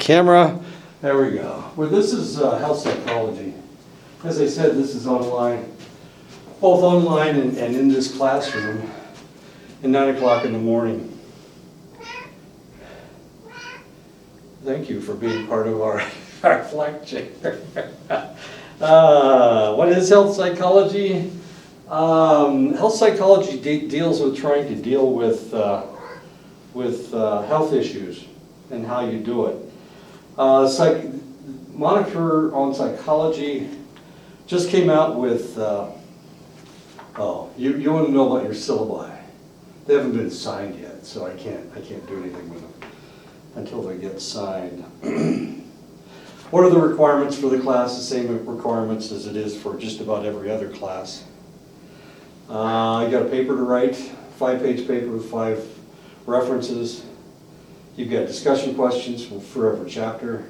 camera. There we go. Well, this is health psychology. As I said, this is online, both online and in this classroom at 9 o'clock in the morning. Thank you for being part of our lecture. What is health psychology? Health psychology deals with trying to deal with health issues and how you do it. Monitor on Psychology just came out with, you want to know about your syllabi. They haven't been signed yet, so I can't do anything with them until they get signed. What are the requirements for the class? The same requirements as it is for just about every other class. You got a paper to write, 5-page paper with 5 references. You've got discussion questions for every chapter.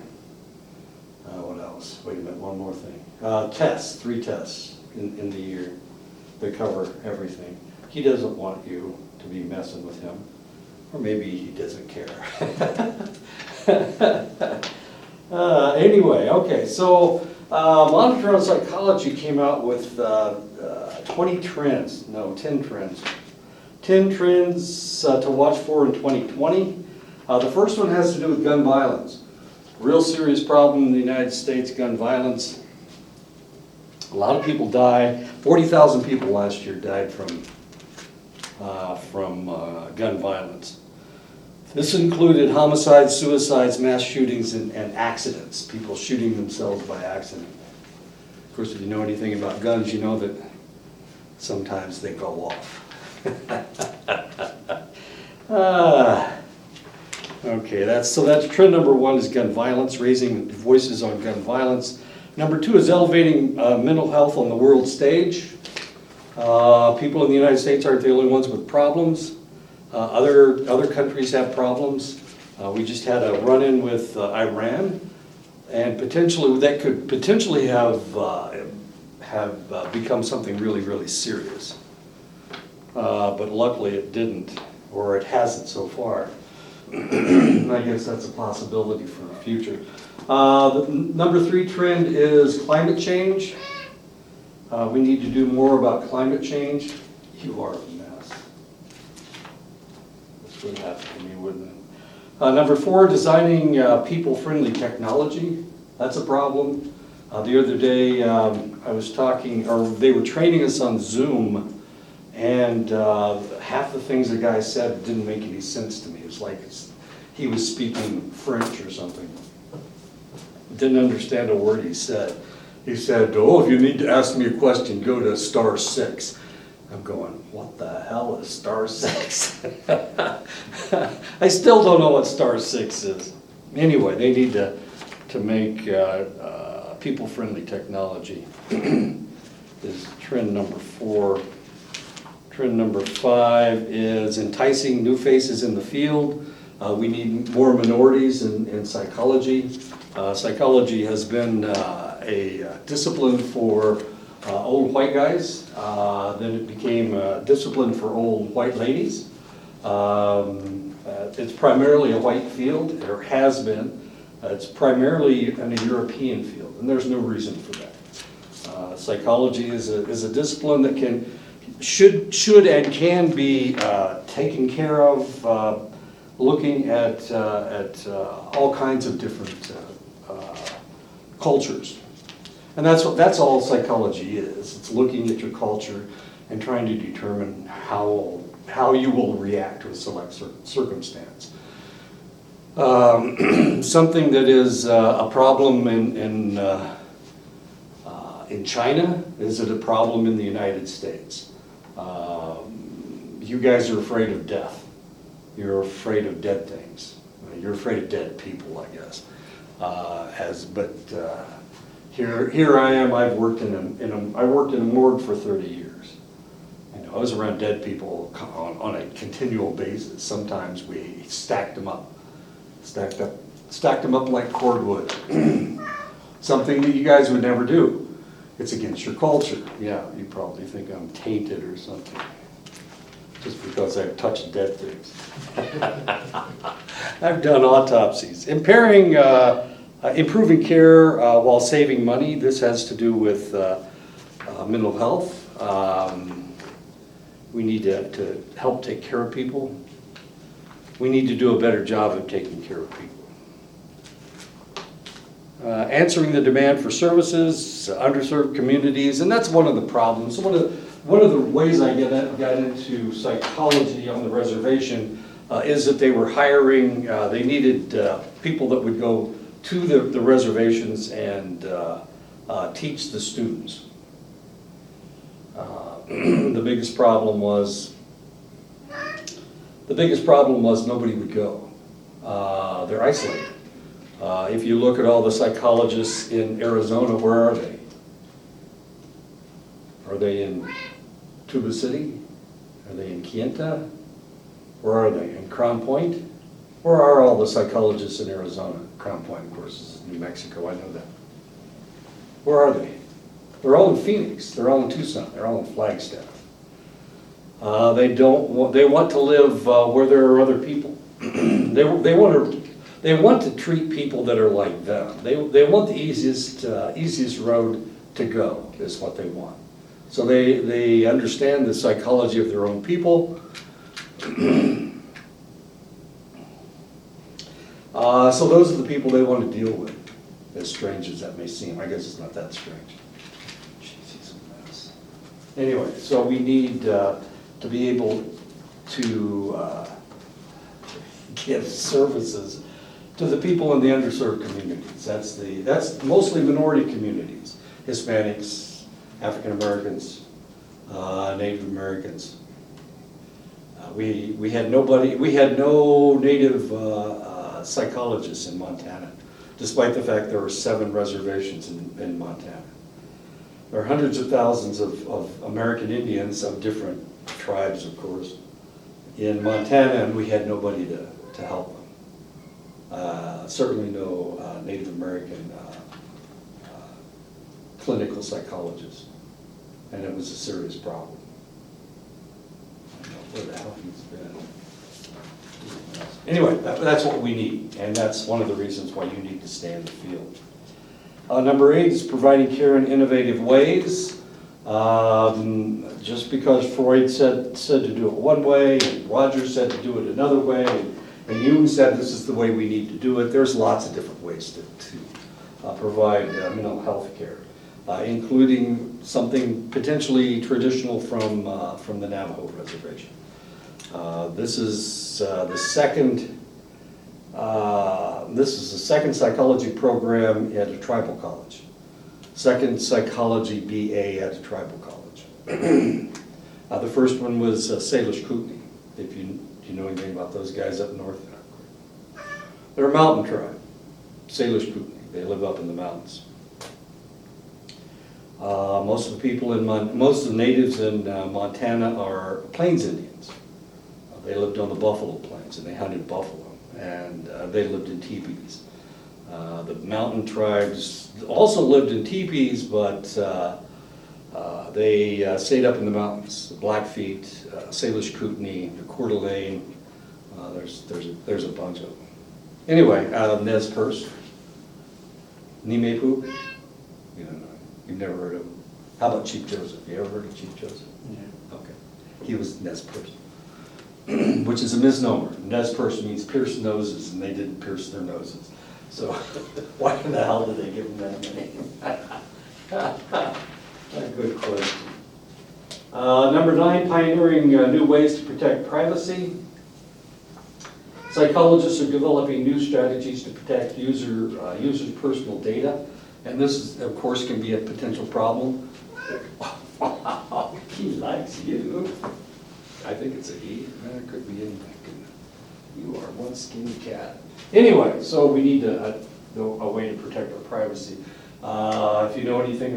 What else? Wait a minute, one more thing. Tests, 3 tests in the year that cover everything. He doesn't want you to be messing with him, or maybe he doesn't care. Anyway, okay, so Monitor on Psychology came out with 10 trends. 10 trends to watch for in 2020. The first one has to do with gun violence. Real serious problem in the United States, gun violence. A lot of people die. 40,000 people last year died from gun violence. This included homicides, suicides, mass shootings, and accidents. People shooting themselves by accident. Of course, if you know anything about guns, you know that sometimes they go off. Okay, that's trend number 1 is gun violence, raising voices on gun violence. Number 2 is elevating mental health on the world stage. People in the United States aren't the only ones with problems. Other countries have problems. We just had a run-in with Iran, and that could potentially have become something really, really serious. But luckily it didn't, or it hasn't so far. I guess that's a possibility for the future. The number 3 trend is climate change. We need to do more about climate change. You are a mess. This would happen to me, wouldn't it? Number 4, designing people-friendly technology. That's a problem. The other day I was talking, or they were training us on Zoom, and half the things the guy said didn't make any sense to me. It was like he was speaking French or something. Didn't understand a word he said. He said, "Oh, if you need to ask me a question, go to *6. I'm going, what the hell is *6? I still don't know what *6 is. Anyway, they need to make people-friendly technology is trend number 4. Trend number 5 is enticing new faces in the field. We need more minorities in psychology. Psychology has been a discipline for old white guys. Then it became a discipline for old white ladies. It's primarily a white field, or has been. It's primarily a European field, and there's no reason for that. Psychology is a discipline that should and can be taken care of, looking at all kinds of different cultures. And that's all psychology is. It's looking at your culture and trying to determine how you will react to a select circumstance. Something that is a problem in China, is it a problem in the United States? You guys are afraid of death. You're afraid of dead things. You're afraid of dead people, I guess. Here I am. I've worked in a morgue for 30 years. I was around dead people on a continual basis. Sometimes we stacked them up like cordwood. Something that you guys would never do. It's against your culture. Yeah, you probably think I'm tainted or something. just because I've touched dead things. I've done autopsies. Improving care while saving money. This has to do with mental health. We need to help take care of people. We need to do a better job of taking care of people. Answering the demand for services, underserved communities, and that's one of the problems. One of the ways I got into psychology on the reservation is that they were hiring, they needed people that would go to the reservations and teach the students. The biggest problem was nobody would go. They're isolated. If you look at all the psychologists in Arizona, where are they? Are they in Tuba City? Are they in Quinta? Where are they? In Crown Point? Where are all the psychologists in Arizona? Crown Point, of course, is New Mexico, I know that. Where are they? They're all in Phoenix, they're all in Tucson, they're all in Flagstaff. They want to live where there are other people. They want to treat people that are like them. They want the easiest road to go, is what they want. So they understand the psychology of their own people. So those are the people they want to deal with, as strange as that may seem. I guess it's not that strange. Jeez, he's a mess. Anyway, so we need to be able to give services to the people in the underserved communities. That's mostly minority communities, Hispanics, African Americans, Native Americans. We had no native psychologists in Montana, despite the fact there were 7 reservations in Montana. There are hundreds of thousands of American Indians of different tribes, of course, in Montana, and we had nobody to help them. Certainly no Native American clinical psychologists, and it was a serious problem. I don't know where the hell he's been. Anyway, that's what we need, and that's one of the reasons why you need to stay in the field. Number 8 is providing care in innovative ways. Just because Freud said to do it one way, and Rogers said to do it another way, and Jung said this is the way we need to do it, there's lots of different ways to provide mental health care, including something potentially traditional from the Navajo reservation. This is the second psychology program at a tribal college. Second psychology BA at a tribal college. The first one was Salish Kootenai, if you know anything about those guys up north. They're a mountain tribe, Salish Kootenai. They live up in the mountains. Most of the natives in Montana are Plains Indians. They lived on the buffalo plains and they hunted buffalo, and they lived in teepees. The mountain tribes also lived in teepees, but they stayed up in the mountains. The Blackfeet, Salish Kootenai, the Coeur d'Alene, there's a bunch of them. Anyway, Nez Perce, Nimepu, you don't know, you've never heard of him. How about Chief Joseph? You ever heard of Chief Joseph? Yeah. Okay, he was Nez Perce. Which is a misnomer. Nez Perce means pierced noses, and they didn't pierce their noses. So why in the hell did they give them that name? A good question. Number 9, pioneering new ways to protect privacy. Psychologists are developing new strategies to protect users' personal data, and this, is, of course, can be a potential problem. He likes you. I think it's a he. It could be anything. You are one skinny cat. Anyway, so we need a way to protect our privacy. If you know anything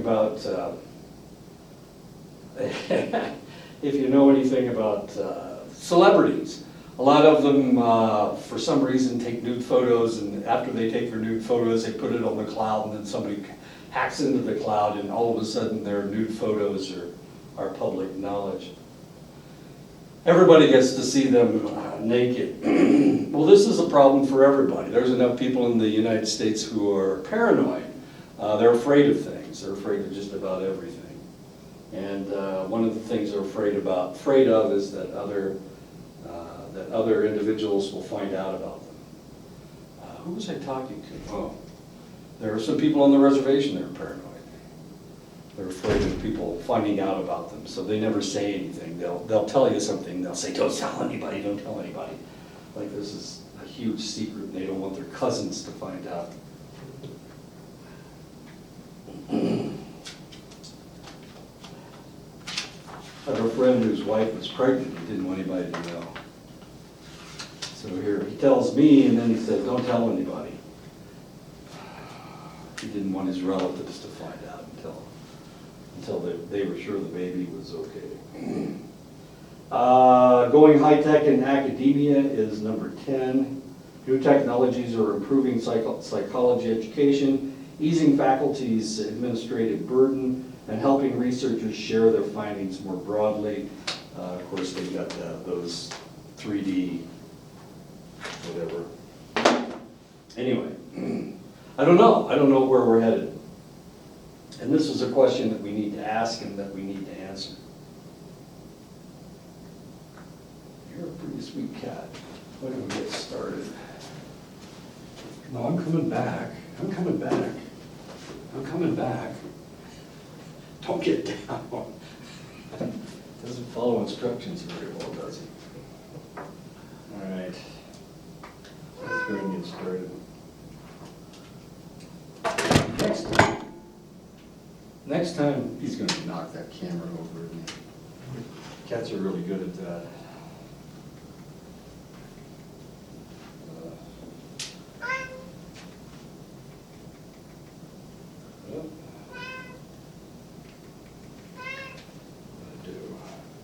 about celebrities, a lot of them, for some reason, take nude photos, and after they take their nude photos, they put it on the cloud, and then somebody hacks into the cloud, and all of a sudden their nude photos are public knowledge. everybody gets to see them naked. Well, this is a problem for everybody. There's enough people in the United States who are paranoid. They're afraid of things. They're afraid of just about everything. And one of the things they're afraid of is that other individuals will find out about them. Who was I talking to? Oh, there are some people on the reservation that are paranoid. They're afraid of people finding out about them, so they never say anything. They'll tell you something. They'll say, "Don't tell anybody. Don't tell anybody." Like this is a huge secret, and they don't want their cousins to find out. I have a friend whose wife was pregnant. He didn't want anybody to know. So here, he tells me, and then he said, "Don't tell anybody." He didn't want his relatives to find out until they were sure the baby was okay. Going high-tech in academia is number 10. New technologies are improving psychology education, easing faculty's administrative burden, and helping researchers share their findings more broadly. Of course, they've got those 3D, whatever. Anyway, I don't know where we're headed. And this is a question that we need to ask and that we need to answer. You're a pretty sweet cat. Why don't we get started? No, I'm coming back. I'm coming back. I'm coming back. Don't get down. Doesn't follow instructions very well, does he? All right. Let's go and get started. Next time, he's going to knock that camera over. And cats are really good at that.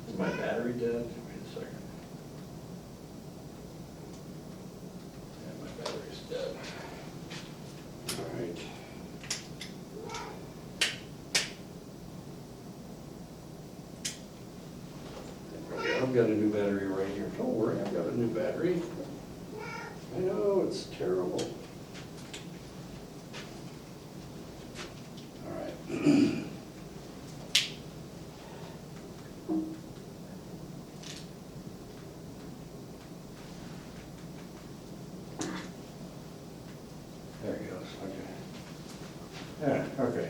Is my battery dead? Wait a second. Yeah, my battery's dead. All right. I've got a new battery right here. Don't worry, I've got a new battery. I know, it's terrible. All right. There he goes, okay. Yeah, okay.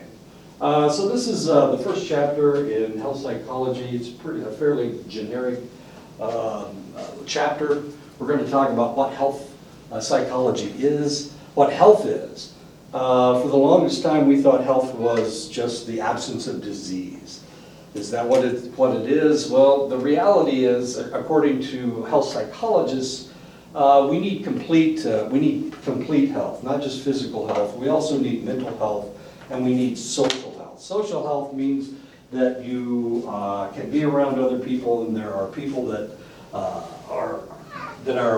So this is the first chapter in health psychology. It's a fairly generic chapter. We're going to talk about what health psychology is, what health is. For the longest time, we thought health was just the absence of disease. Is that what it is? Well, the reality is, according to health psychologists, we need complete health, not just physical health. We also need mental health, and we need social health. Social health means that you can be around other people, and there are people that are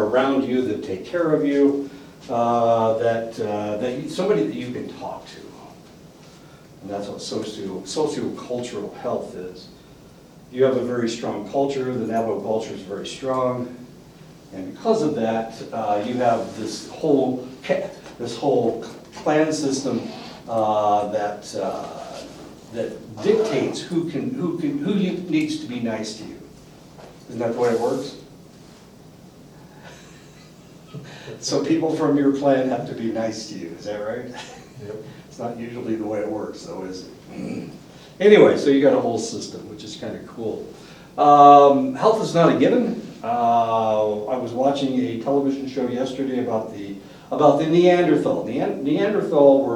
around you that take care of you, somebody that you can talk to. And that's what sociocultural health is. You have a very strong culture. The Navajo culture is very strong. And because of that, you have this whole clan system that dictates who needs to be nice to you. Isn't that the way it works? So people from your clan have to be nice to you. Is that right? Yep. It's not usually the way it works, though, is it? Anyway, so you got a whole system, which is kind of cool. Health is not a given. I was watching a television show yesterday about the Neanderthal. Neanderthal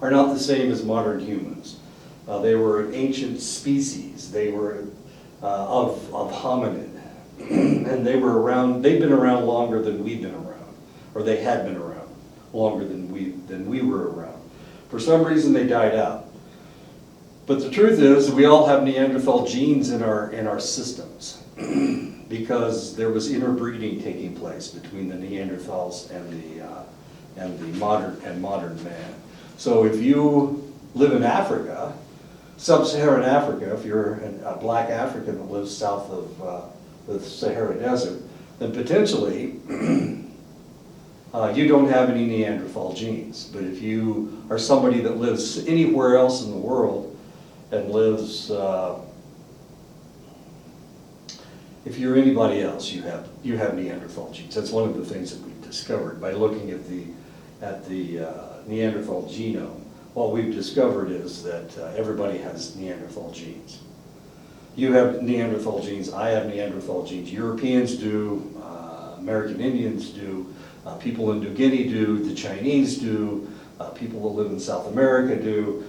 are not the same as modern humans. They were an ancient species. They were of hominid, and they've been around longer than we've been around, or they had been around longer than we were around. For some reason, they died out. But the truth is, we all have Neanderthal genes in our systems because there was interbreeding taking place between the Neanderthals and the modern man. So if you live in Africa, sub-Saharan Africa, if you're a black African that lives south of the Sahara Desert, then potentially you don't have any Neanderthal genes. But if you are somebody that lives anywhere else in the world and lives, if you're anybody else, you have Neanderthal genes. That's one of the things that we've discovered by looking at the Neanderthal genome. What we've discovered is that everybody has Neanderthal genes. You have Neanderthal genes, I have Neanderthal genes, Europeans do, American Indians do, people in New Guinea do, the Chinese do, people that live in South America do,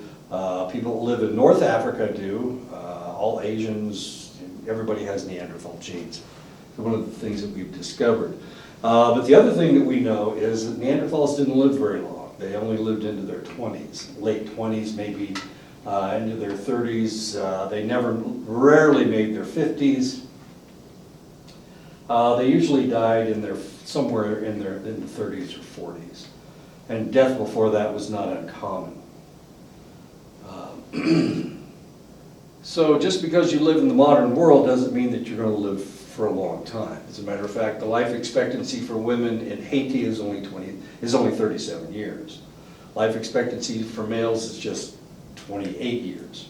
people that live in North Africa do, all Asians, everybody has Neanderthal genes. It's one of the things that we've discovered. But the other thing that we know is that Neanderthals didn't live very long. They only lived into their 20s, late 20s, maybe into their 30s. They rarely made their 50s. They usually died somewhere in the 30s or 40s. And death before that was not uncommon. So just because you live in the modern world doesn't mean that you're going to live for a long time. As a matter of fact, the life expectancy for women in Haiti is only 37 years. Life expectancy for males is just 28 years.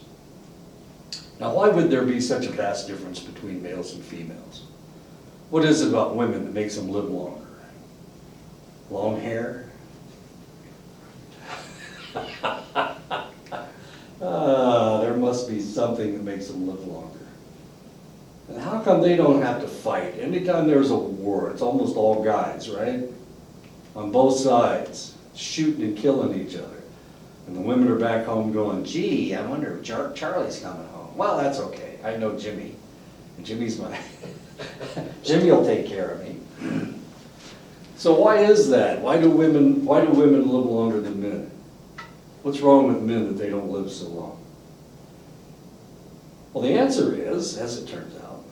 Now, why would there be such a vast difference between males and females? What is it about women that makes them live longer? Long hair? There must be something that makes them live longer. And how come they don't have to fight? Anytime there's a war, it's almost all guys, right? On both sides, shooting and killing each other. And the women are back home going, gee, I wonder if Charlie's coming home. Well, that's okay. I know Jimmy. And Jimmy's my... Jimmy will take care of me. So why is that? Why do women live longer than men? What's wrong with men that they don't live so long? Well, the answer is, as it turns out,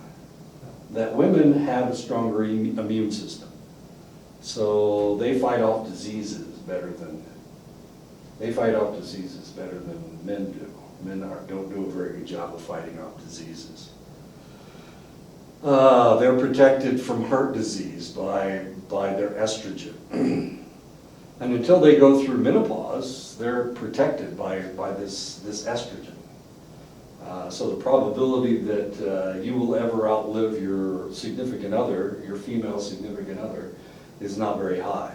that women have a stronger immune system. So they fight off diseases better than men do. Men don't do a very good job of fighting off diseases. They're protected from heart disease by their estrogen. And until they go through menopause, they're protected by this estrogen. So the probability that you will ever outlive your significant other, your female significant other, is not very high.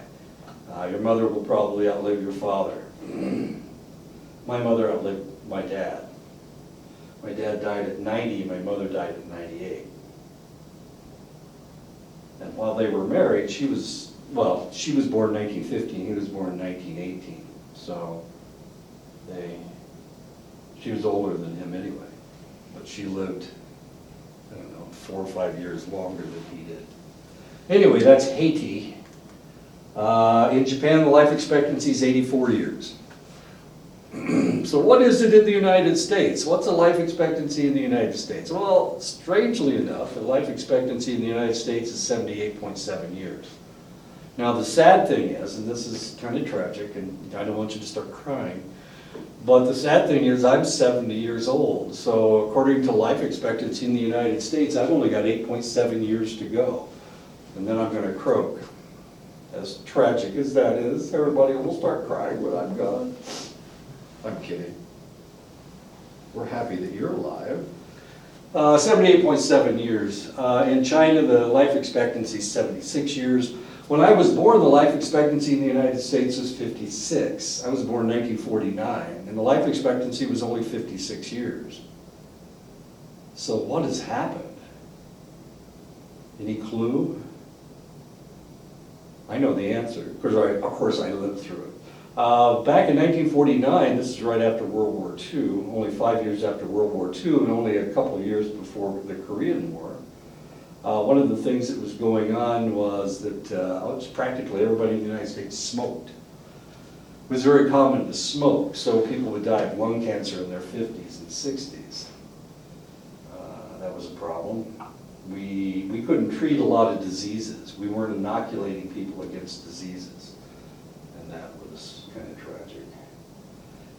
Your mother will probably outlive your father. My mother outlived my dad. My dad died at 90, my mother died at 98. And while they were married, she was born in 1915, he was born in 1918. So she was older than him anyway. But she lived, 4 or 5 years longer than he did. Anyway, that's Haiti. In Japan, the life expectancy is 84 years. So what is it in the United States? What's the life expectancy in the United States? Well, strangely enough, the life expectancy in the United States is 78.7 years. Now, the sad thing is, and this is kind of tragic, and I don't want you to start crying, but the sad thing is I'm 70 years old. So according to life expectancy in the United States, I've only got 8.7 years to go. And then I'm going to croak. As tragic as that is, everybody will start crying when I'm gone. I'm kidding. We're happy that you're alive. 78.7 years. In China, the life expectancy is 76 years. When I was born, the life expectancy in the United States was 56. I was born in 1949, and the life expectancy was only 56 years. So what has happened? Any clue? I know the answer, because of course I lived through it. Back in 1949, this is right after World War II, only 5 years after World War II, and only a couple of years before the Korean War. One of the things that was going on was that practically everybody in the United States smoked. It was very common to smoke, so people would die of lung cancer in their 50s and 60s. That was a problem. We couldn't treat a lot of diseases. We weren't inoculating people against diseases, and that was kind of tragic.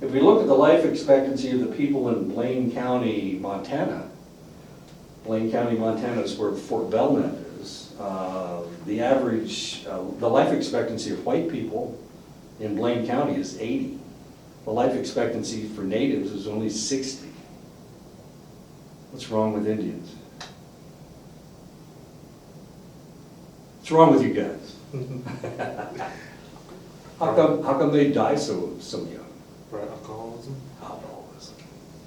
If we look at the life expectancy of the people in Blaine County, Montana, Blaine County, Montana is where Fort Belknap is. The average, the life expectancy of white people in Blaine County is 80. The life expectancy for natives is only 60. What's wrong with Indians? What's wrong with you guys? How come they die so young? Right, alcoholism?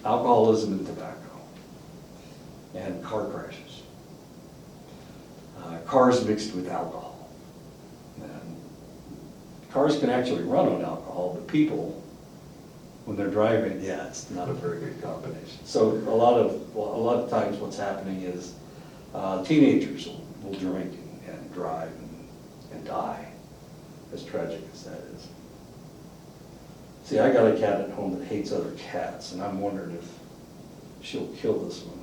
Alcoholism and tobacco. And car crashes. Cars mixed with alcohol. And cars can actually run on alcohol, but people, when they're driving, yeah, it's not a very good combination. So a lot of times what's happening is teenagers will drink and drive and die, as tragic as that is. See, I got a cat at home that hates other cats, and I'm wondering if she'll kill this one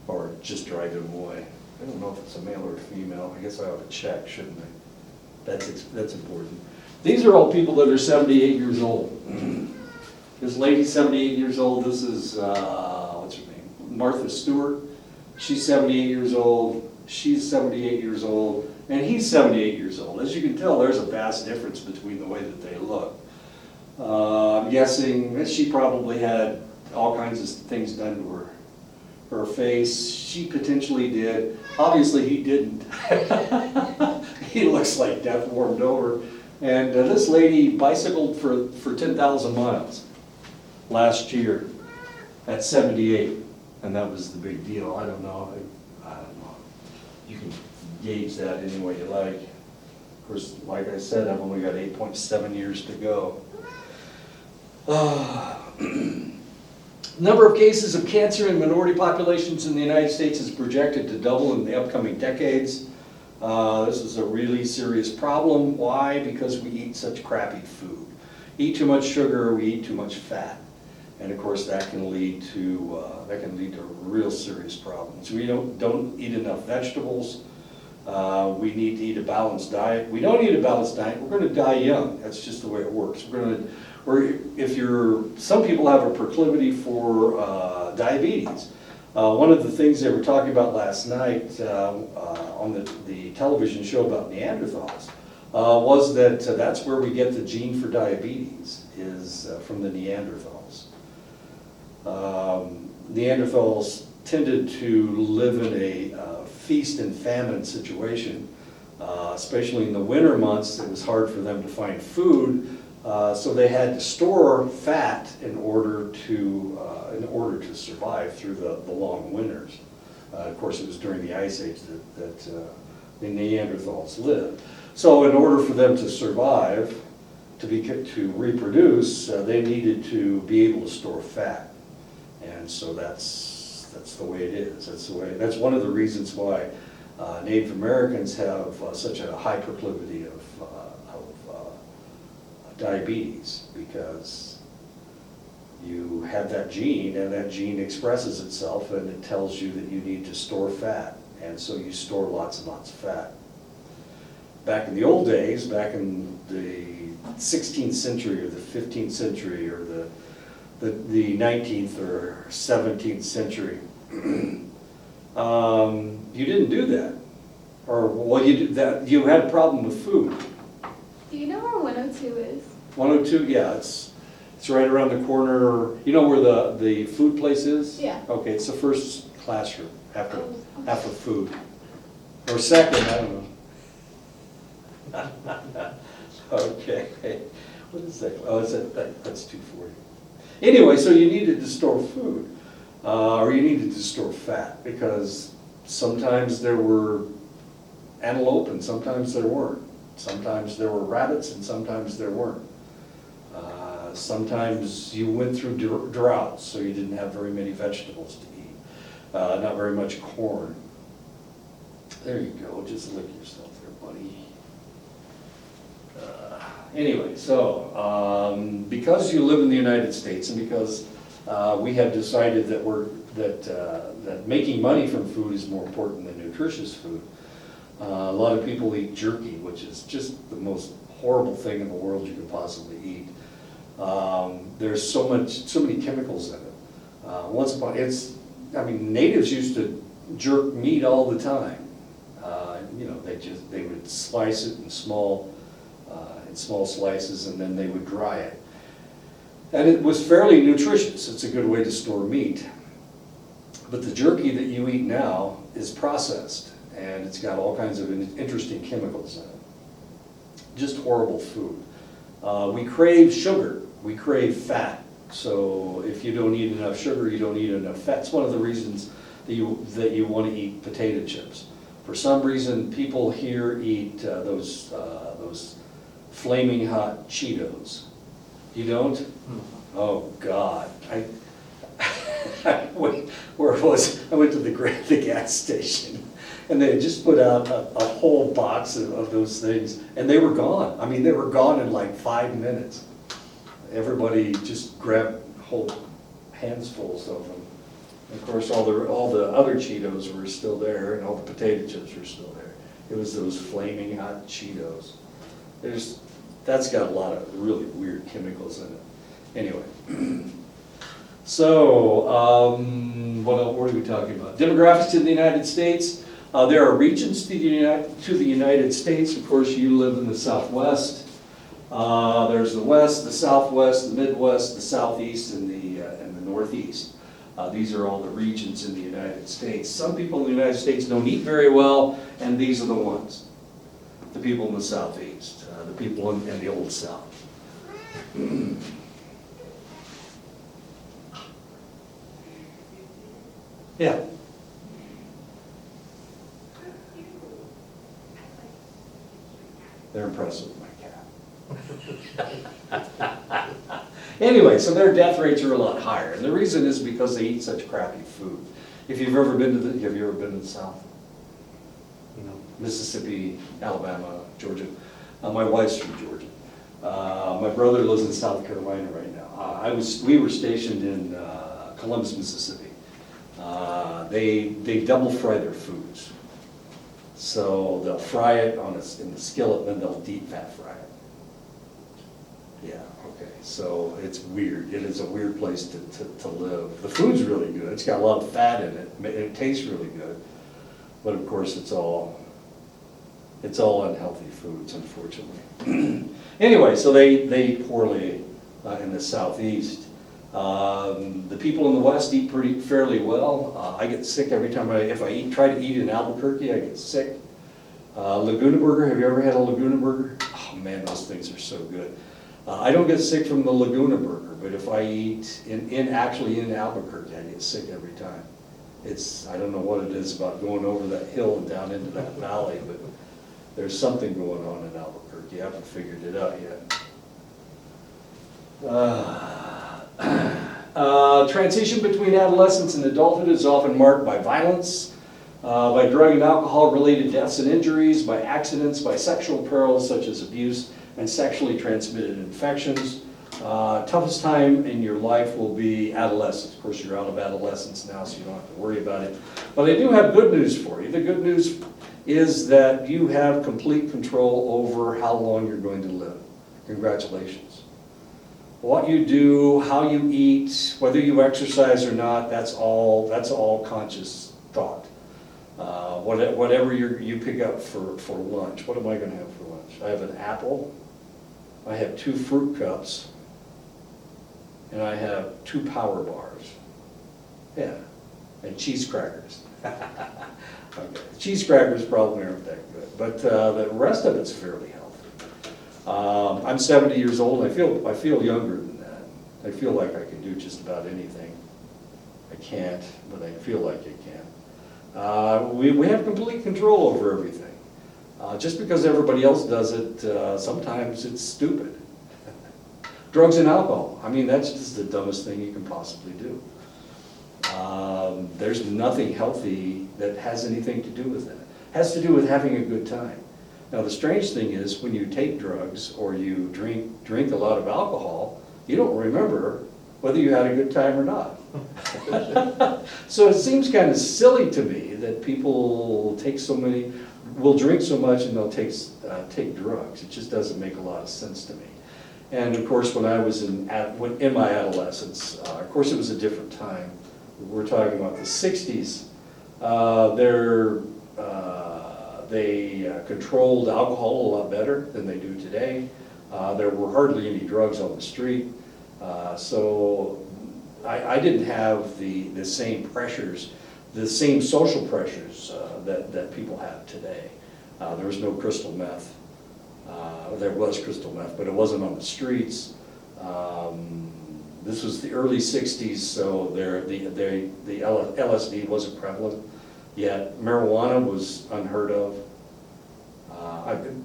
or just drive him away. I don't know if it's a male or a female. I guess I ought to check, shouldn't I? That's important. These are all people that are 78 years old. This lady's 78 years old. This is, what's her name? Martha Stewart. She's 78 years old. She's 78 years old. And he's 78 years old. As you can tell, there's a vast difference between the way that they look. I'm guessing that she probably had all kinds of things done to her face. She potentially did. Obviously, he didn't. He looks like death warmed over. And this lady bicycled for 10,000 miles last year at 78. And that was the big deal. I don't know. I don't know. You can gauge that any way you like. Of course, like I said, I've only got 8.7 years to go. Number of cases of cancer in minority populations in the United States is projected to double in the upcoming decades. This is a really serious problem. Why? Because we eat such crappy food. Eat too much sugar, we eat too much fat. And of course that can lead to real serious problems. We don't eat enough vegetables. We need to eat a balanced diet. We don't eat a balanced diet, we're going to die young. That's just the way it works. Some people have a proclivity for diabetes. One of the things they were talking about last night on the television show about Neanderthals was that that's where we get the gene for diabetes, is from the Neanderthals. Neanderthals tended to live in a feast and famine situation, especially in the winter months. It was hard for them to find food, so they had to store fat in order to survive through the long winters. Of course, it was during the Ice Age that the Neanderthals lived. So in order for them to survive, to reproduce, they needed to be able to store fat. And so that's the way it is. That's one of the reasons why Native Americans have such a high proclivity of diabetes, because you have that gene, and that gene expresses itself, and it tells you that you need to store fat, and so you store lots and lots of fat. Back in the old days, back in the 16th century or the 15th century or the 19th or 17th century, you didn't do that. Or, well, you had a problem with food. Do you know where 102 is? 102, yeah, it's right around the corner. You know where the food place is? Yeah. Okay, it's the first classroom after food. Or second, I don't know. Okay, what is that? Oh, that's 240. Anyway, so you needed to store food, or you needed to store fat, because sometimes there were antelope and sometimes there weren't. Sometimes there were rabbits and sometimes there weren't. Sometimes you went through droughts, so you didn't have very many vegetables to eat, not very much corn. There you go, just lick yourself there, buddy. Anyway, so because you live in the United States, and because we have decided that making money from food is more important than nutritious food, a lot of people eat jerky, which is just the most horrible thing in the world you can possibly eat. There's so many chemicals in it. I mean, natives used to jerk meat all the time. They would slice it in small slices, and then they would dry it. And it was fairly nutritious. It's a good way to store meat. But the jerky that you eat now is processed, and it's got all kinds of interesting chemicals in it. Just horrible food. We crave sugar, we crave fat. So if you don't eat enough sugar, you don't eat enough fat. It's one of the reasons that you want to eat potato chips. For some reason, people here eat those flaming hot Cheetos. You don't? Oh God! Where it was, I went to the gas station, and they had just put out a whole box of those things, and they were gone. I mean, they were gone in like 5 minutes. Everybody just grabbed whole handfuls of them. Of course, all the other Cheetos were still there, and all the potato chips were still there. It was those flaming hot Cheetos. That's got a lot of really weird chemicals in it. Anyway, so what are we talking about? Demographics in the United States. There are regions to the United States. Of course, you live in the Southwest. There's the West, the Southwest, the Midwest, the Southeast, and the Northeast. These are all the regions in the United States. Some people in the United States don't eat very well, and these are the ones. The people in the Southeast, the people in the Old South. Yeah. They're impressed with my cat. Anyway, so their death rates are a lot higher, and the reason is because they eat such crappy food. If you've ever been to have you ever been to the South? You know, Mississippi, Alabama, Georgia. My wife's from Georgia. My brother lives in South Carolina right now. We were stationed in Columbus, Mississippi. They double fry their foods. So they'll fry it in the skillet, then they'll deep fat fry it. Yeah, okay, so it's weird. It is a weird place to live. The food's really good. It's got a lot of fat in it. It tastes really good. But of course, it's all unhealthy foods, unfortunately. Anyway, so they eat poorly in the Southeast. The people in the West eat fairly well. I get sick every time if I try to eat in Albuquerque, I get sick. Laguna Burger, have you ever had a Laguna Burger? Oh man, those things are so good. I don't get sick from the Laguna Burger, but if I eat actually in Albuquerque, I get sick every time. I don't know what it is about going over that hill and down into that valley, but there's something going on in Albuquerque. I haven't figured it out yet. Transition between adolescence and adulthood is often marked by violence, by drug and alcohol-related deaths and injuries, by accidents, by sexual perils such as abuse and sexually transmitted infections. Toughest time in your life will be adolescence. Of course, you're out of adolescence now, so you don't have to worry about it. But I do have good news for you. The good news is that you have complete control over how long you're going to live. Congratulations. What you do, how you eat, whether you exercise or not, that's all conscious thought. Whatever you pick up for lunch. What am I going to have for lunch? I have an apple. I have 2 fruit cups. And I have 2 power bars. Yeah. And cheese crackers. Okay. Cheese crackers probably aren't that good, but the rest of it's fairly healthy. I'm 70 years old, and I feel younger than that. I feel like I can do just about anything. I can't, but I feel like I can. We have complete control over everything. Just because everybody else does it, sometimes it's stupid. Drugs and alcohol, I mean, that's just the dumbest thing you can possibly do. There's nothing healthy that has anything to do with it. It has to do with having a good time. Now the strange thing is when you take drugs or you drink a lot of alcohol, you don't remember whether you had a good time or not. So it seems kind of silly to me that people will drink so much and they'll take drugs. It just doesn't make a lot of sense to me. And of course, when I was in my adolescence, of course it was a different time. we're talking about the 60s, they controlled alcohol a lot better than they do today. There were hardly any drugs on the street. So I didn't have the same pressures, the same social pressures that people have today. There was no crystal meth. There was crystal meth, but it wasn't on the streets. This was the early 60s, so the LSD wasn't prevalent yet. Marijuana was unheard of.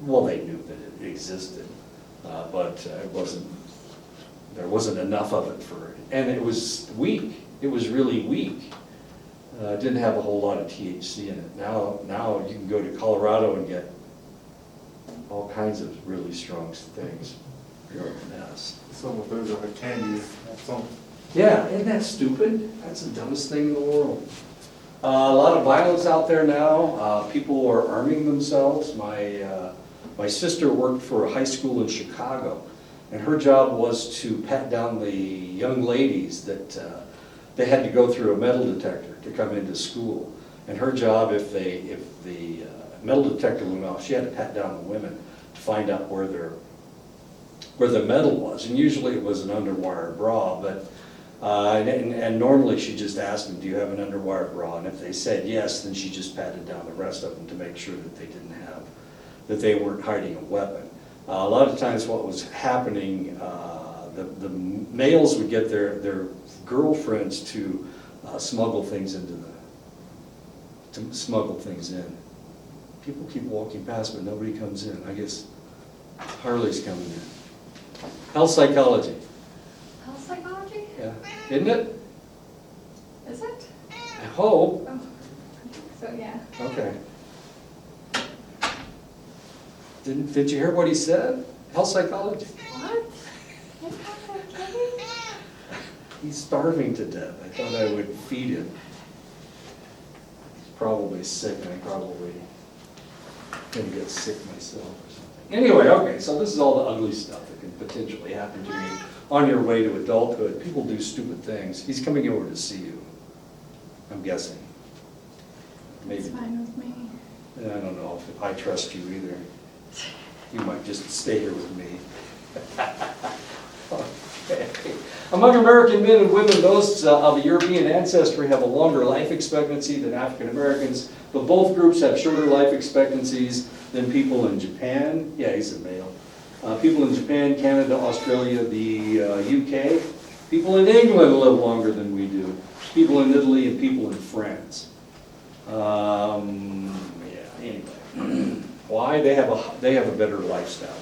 Well, they knew that it existed, but there wasn't enough of it and it was weak. It was really weak. It didn't have a whole lot of THC in it. Now you can go to Colorado and get all kinds of really strong things. You're a mess. Some of those are like candies. Some. Yeah, isn't that stupid? That's the dumbest thing in the world. A lot of violence out there now. People are arming themselves. My sister worked for a high school in Chicago, and her job was to pat down the young ladies that they had to go through a metal detector to come into school. And her job, if the metal detector went off, she had to pat down the women to find out where the metal was. And usually it was an underwire bra, but and normally she just asked them, do you have an underwire bra? And if they said yes, then she just patted down the rest of them to make sure that they weren't hiding a weapon. A lot of times what was happening, the males would get their girlfriends to smuggle things in. People keep walking past, but nobody comes in. I guess Harley's coming in. Health psychology. Health psychology? Yeah, isn't it? Is it? I hope. Oh, so yeah. Okay. Did you hear what he said? Health psychology. What? You're kidding? He's starving to death. I thought I would feed him. He's probably sick, and I probably gonna get sick myself or something. Anyway, okay, so this is all the ugly stuff that can potentially happen to you on your way to adulthood. People do stupid things. He's coming over to see you, I'm guessing. Maybe. It's fine with me. I don't know if I trust you either. You might just stay here with me. Okay. Among American men and women, those of European ancestry have a longer life expectancy than African Americans, but both groups have shorter life expectancies than people in Japan. Yeah, he's a male. People in Japan, Canada, Australia, the UK. People in England live longer than we do. People in Italy and people in France. Yeah, anyway. Why? They have a better lifestyle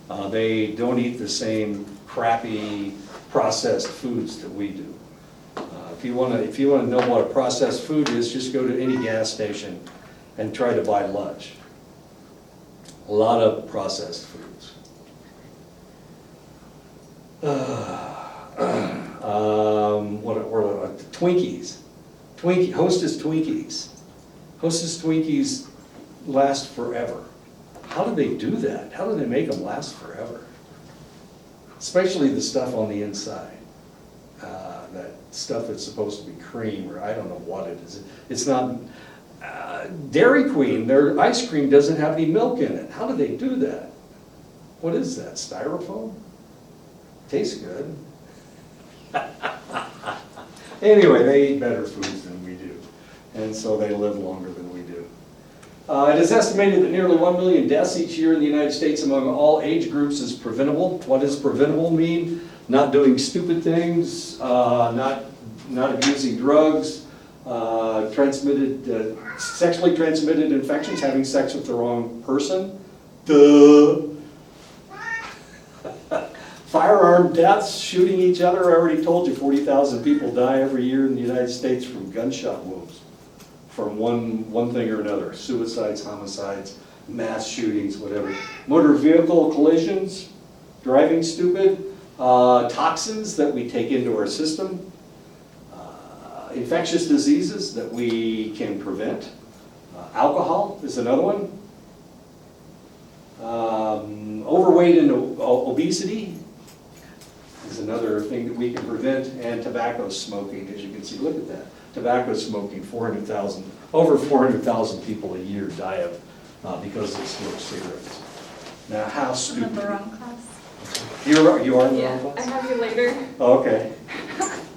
than we do. They don't eat the same crappy processed foods that we do. If you want to know what a processed food is, just go to any gas station and try to buy lunch. A lot of processed foods. Twinkies. Hostess Twinkies. Hostess Twinkies last forever. How do they do that? How do they make them last forever? Especially the stuff on the inside. That stuff that's supposed to be cream, or I don't know what it is. It's not. Dairy Queen, their ice cream doesn't have any milk in it. How do they do that? What is that, styrofoam? Tastes good. Anyway, they eat better foods than we do, and so they live longer than we do. It is estimated that nearly 1 million deaths each year in the United States among all age groups is preventable. What does preventable mean? Not doing stupid things, not abusing drugs, sexually transmitted infections, having sex with the wrong person. Duh. Firearm deaths, shooting each other. I already told you 40,000 people die every year in the United States from gunshot wounds, from one thing or another. Suicides, homicides, mass shootings, whatever. Motor vehicle collisions, driving stupid, toxins that we take into our system, infectious diseases that we can prevent. Alcohol is another one. Overweight and obesity is another thing that we can prevent, and tobacco smoking, as you can see, look at that. Tobacco smoking, over 400,000 people a year die of, because they smoke cigarettes. Now, how I'm in stupid. the wrong class. You are in the wrong Yeah, I class? have you later. Oh, okay.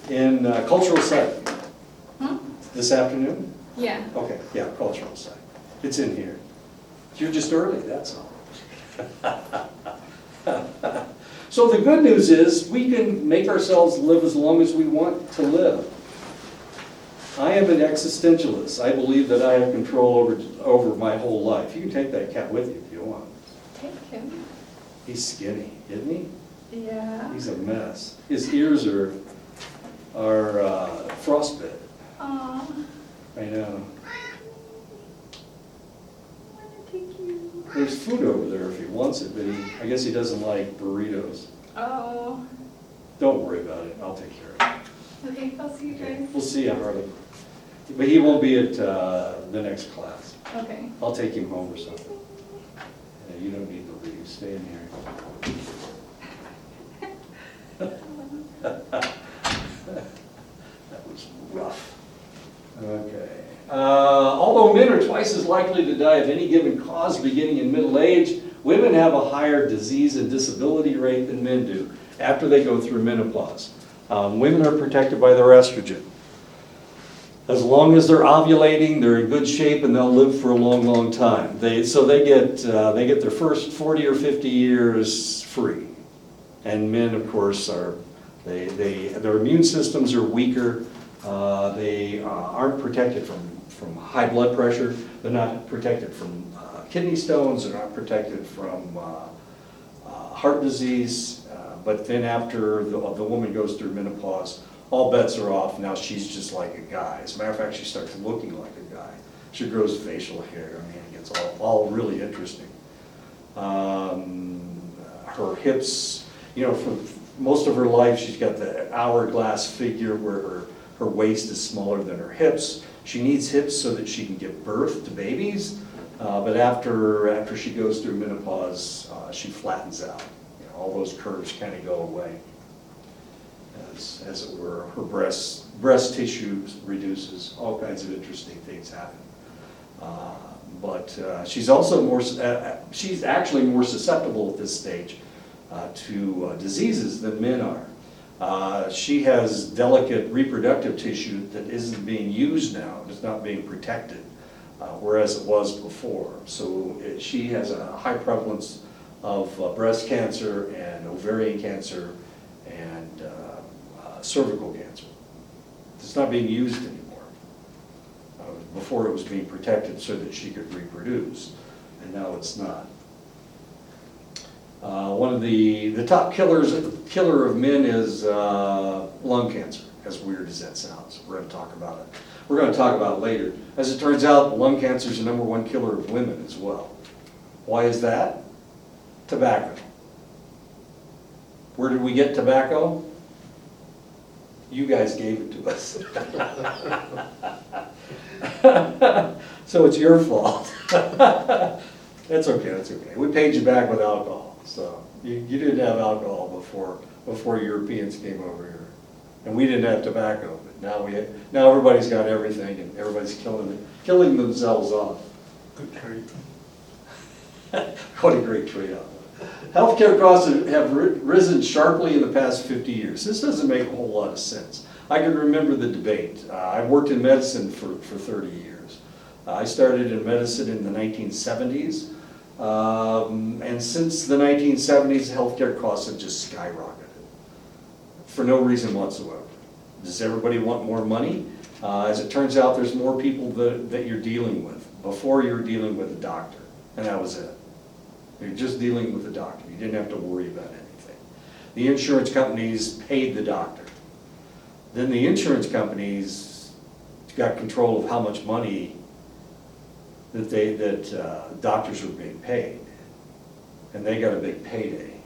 In cultural psych, Hmm? this afternoon? Yeah. Okay, yeah, cultural psych. It's in here. You're just early, that's all. So the good news is, we can make ourselves live as long as we want to live. I am an existentialist. I believe that I have control over my whole life. You can take that cat with you if you want. Take him. He's skinny, isn't he? Yeah. He's a mess. His ears are frostbitten. Aw. I know. I want to take you. There's food over there if he wants it, but I guess he doesn't like burritos. Oh. Don't worry about it. I'll take care of it. Okay, I'll see you guys. We'll see you, Harley. But he won't be at the next class. Okay. I'll take him home or something. Yeah, you don't need to leave. Stay in here. That was rough. Okay. Although men are twice as likely to die of any given cause beginning in middle age, women have a higher disease and disability rate than men do after they go through menopause. Women are protected by their estrogen. As long as they're ovulating, they're in good shape and they'll live for a long, long time. So they get their first 40 or 50 years free. And men, of course, their immune systems are weaker. They aren't protected from high blood pressure. They're not protected from kidney stones. They're not protected from heart disease. But then after the woman goes through menopause, all bets are off. Now she's just like a guy. As a matter of fact, she starts looking like a guy. She grows facial hair. I mean, it gets all really interesting. Her hips, for most of her life, she's got the hourglass figure where her waist is smaller than her hips. She needs hips so that she can give birth to babies. But after she goes through menopause, she flattens out. All those curves kind of go away. As it were, her breast tissue reduces, all kinds of interesting things happen. But she's also she's actually more susceptible at this stage to diseases than men are. She has delicate reproductive tissue that isn't being used now, it's not being protected, whereas it was before. So she has a high prevalence of breast cancer and ovarian cancer and cervical cancer. It's not being used anymore. Before it was being protected so that she could reproduce, and now it's not. One of the top killer of men is lung cancer, as weird as that sounds. We're going to talk about it. We're going to talk about it later. As it turns out, lung cancer is the #1 killer of women as well. Why is that? Tobacco. Where did we get tobacco? You guys gave it to us. So it's your fault. That's okay, that's okay. We paid you back with alcohol, so you didn't have alcohol before Europeans came over here. And we didn't have tobacco, but now everybody's got everything and everybody's killing themselves off. Good trade. What a great trade-off. Healthcare costs have risen sharply in the past 50 years. This doesn't make a whole lot of sense. I can remember the debate. I worked in medicine for 30 years. I started in medicine in the 1970s. And since the 1970s, healthcare costs have just skyrocketed for no reason whatsoever. Does everybody want more money? As it turns out, there's more people that you're dealing with. Before, you were dealing with a doctor, and that was it. You're just dealing with the doctor. You didn't have to worry about anything. The insurance companies paid the doctor. Then the insurance companies got control of how much money that doctors were being paid. And they got a big payday.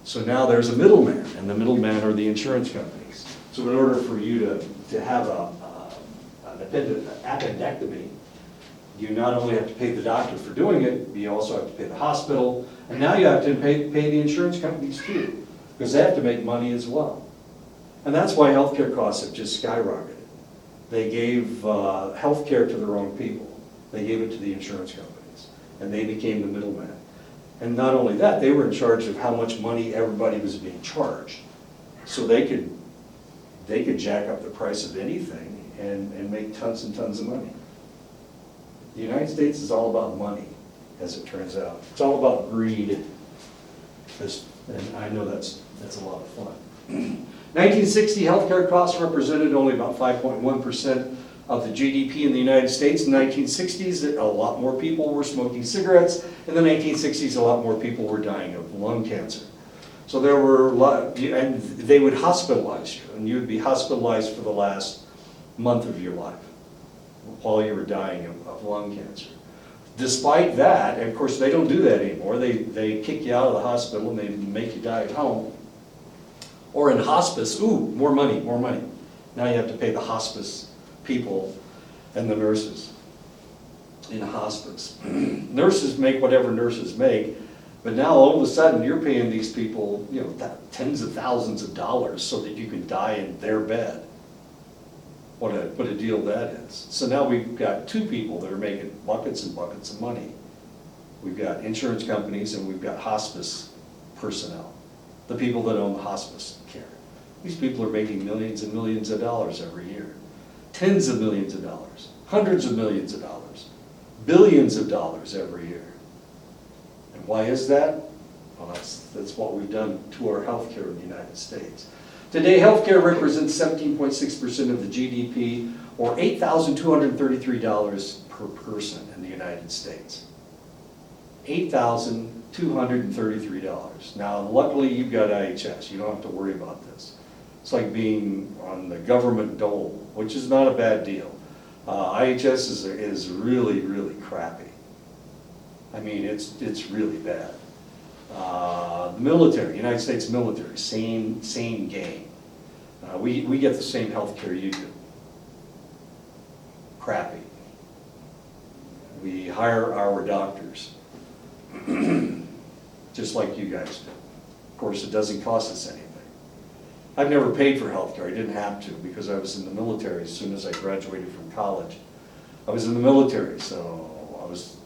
So now there's a middleman, and the middleman are the insurance companies. So in order for you to have an appendectomy, you not only have to pay the doctor for doing it, but you also have to pay the hospital, and now you have to pay the insurance companies too. because they have to make money as well. And that's why healthcare costs have just skyrocketed. They gave healthcare to the wrong people. They gave it to the insurance companies, and they became the middleman. And not only that, they were in charge of how much money everybody was being charged. So they could jack up the price of anything and make tons and tons of money. The United States is all about money, as it turns out. It's all about greed. And I know that's a lot of fun. 1960, healthcare costs represented only about 5.1% of the GDP in the United States. In the 1960s, a lot more people were smoking cigarettes. In the 1960s, a lot more people were dying of lung cancer. So there were a lot, and they would hospitalize you, and you would be hospitalized for the last month of your life while you were dying of lung cancer. Despite that, and of course they don't do that anymore, they kick you out of the hospital and they make you die at home. Or in hospice, ooh, more money, more money. Now you have to pay the hospice people and the nurses in hospice. Nurses make whatever nurses make, but now all of a sudden you're paying these people, you know, tens of thousands of dollars so that you can die in their bed. What a deal that is. So now we've got two people that are making buckets and buckets of money. We've got insurance companies and we've got hospice personnel, the people that own the hospice care. These people are making millions and millions of dollars every year. Tens of millions of dollars, hundreds of millions of dollars, billions of dollars every year. And why is that? Well, that's what we've done to our healthcare in the United States. Today, healthcare represents 17.6% of the GDP, or $8,233 per person in the United States. $8,233. Now, luckily, you've got IHS. You don't have to worry about this. It's like being on the government dole, which is not a bad deal. IHS is really, really crappy. I mean, it's really bad. The military, United States military, same game. We get the same health care you do. Crappy. We hire our doctors, just like you guys do. Of course, it doesn't cost us anything. I've never paid for health care. I didn't have to because I was in the military as soon as I graduated from college. I was in the military, so I was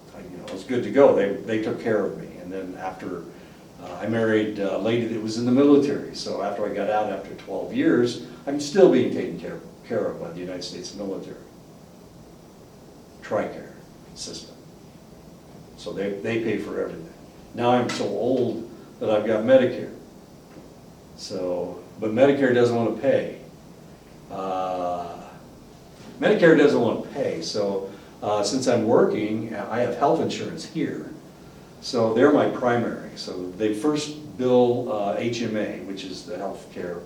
good to go. They took care of me. And then after I married a lady that was in the military, so after I got out after 12 years, I'm still being taken care of by the United States military. TRICARE system. So they pay for everything. Now I'm so old that I've got Medicare. So, but Medicare doesn't want to pay. Medicare doesn't want to pay, so since I'm working, I have health insurance here. So they're my primary. So they first bill HMA, which is the health care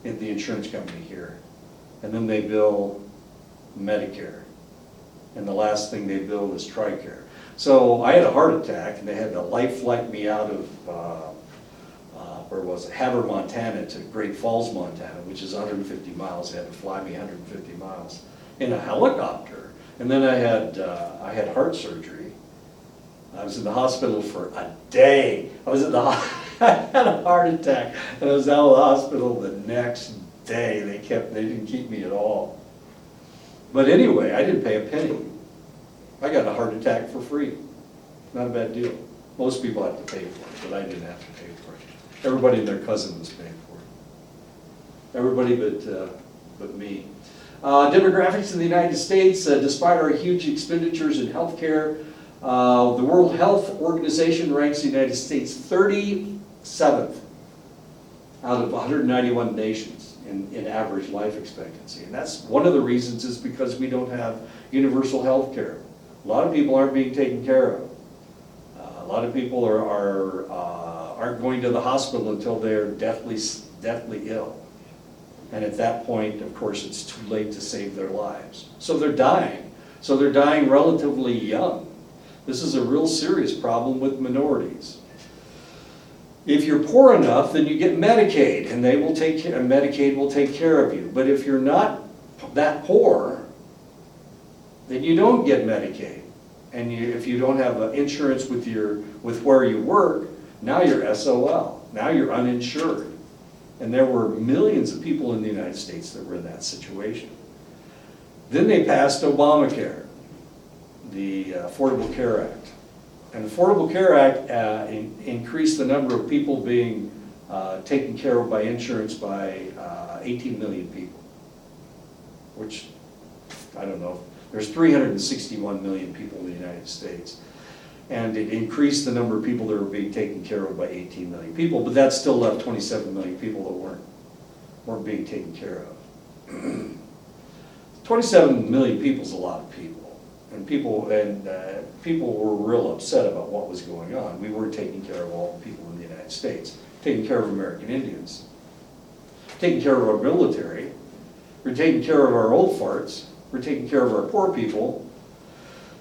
in the insurance company here. And then they bill Medicare. And the last thing they bill is TRICARE. So I had a heart attack and they had to life flight me out of, where was it? Havre, Montana to Great Falls, Montana, which is 150 miles. They had to fly me 150 miles in a helicopter. And then I had heart surgery. I was in the hospital for a day. I had a heart attack and I was out of the hospital the next day. They didn't keep me at all. But anyway, I didn't pay a penny. I got a heart attack for free. Not a bad deal. Most people have to pay for it, but I didn't have to pay for it. Everybody and their cousin was paying for it. Everybody but me. Demographics in the United States, despite our huge expenditures in healthcare, the World Health Organization ranks the United States 37th out of 191 nations in average life expectancy. And that's one of the reasons is because we don't have universal health care. A lot of people aren't being taken care of. A lot of people aren't going to the hospital until they're deathly ill. And at that point, of course, it's too late to save their lives. So they're dying. So they're dying relatively young. This is a real serious problem with minorities. If you're poor enough, then you get Medicaid, and Medicaid will take care of you. But if you're not that poor, then you don't get Medicaid. And if you don't have insurance with where you work, now you're SOL. Now you're uninsured. And there were millions of people in the United States that were in that situation. Then they passed Obamacare, the Affordable Care Act. And the Affordable Care Act increased the number of people being taken care of by insurance by 18 million people, which, I don't know, there's 361 million people in the United States. And it increased the number of people that were being taken care of by 18 million people, but that still left 27 million people that weren't being taken care of. 27 million people is a lot of people, and people were real upset about what was going on. We weren't taking care of all the people in the United States, taking care of American Indians, taking care of our military, we're taking care of our old farts, we're taking care of our poor people.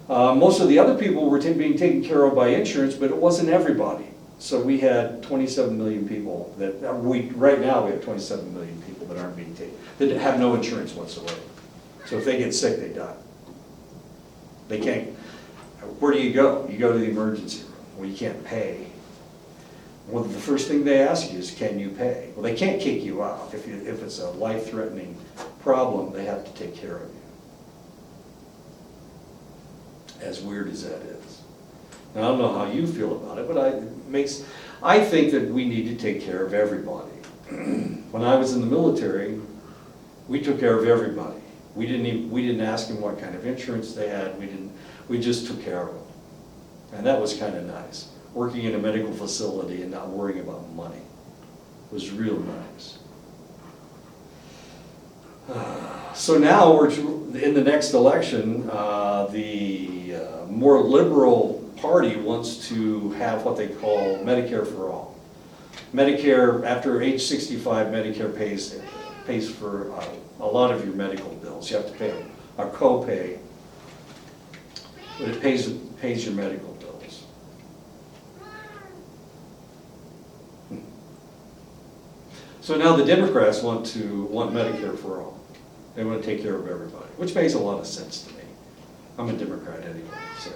Most of the other people were being taken care of by insurance, but it wasn't everybody. So we had 27 million people that, right now we have 27 million people that aren't being taken, that have no insurance whatsoever. So if they get sick, they die. They can't, where do you go? You go to the emergency room. Well, you can't pay. Well, the first thing they ask you is, can you pay? Well, they can't kick you out. If it's a life-threatening problem, they have to take care of you. As weird as that is. Now, I don't know how you feel about it, but I think that we need to take care of everybody. When I was in the military, we took care of everybody. We didn't ask them what kind of insurance they had. We just took care of them. And that was kind of nice. Working in a medical facility and not worrying about money was real nice. So now we're in the next election, the more liberal party wants to have what they call Medicare for all. Medicare, after age 65, Medicare pays for a lot of your medical bills. You have to pay a copay, but it pays your medical bills. So now the Democrats want Medicare for all. They want to take care of everybody, which makes a lot of sense to me. I'm a Democrat anyway, so.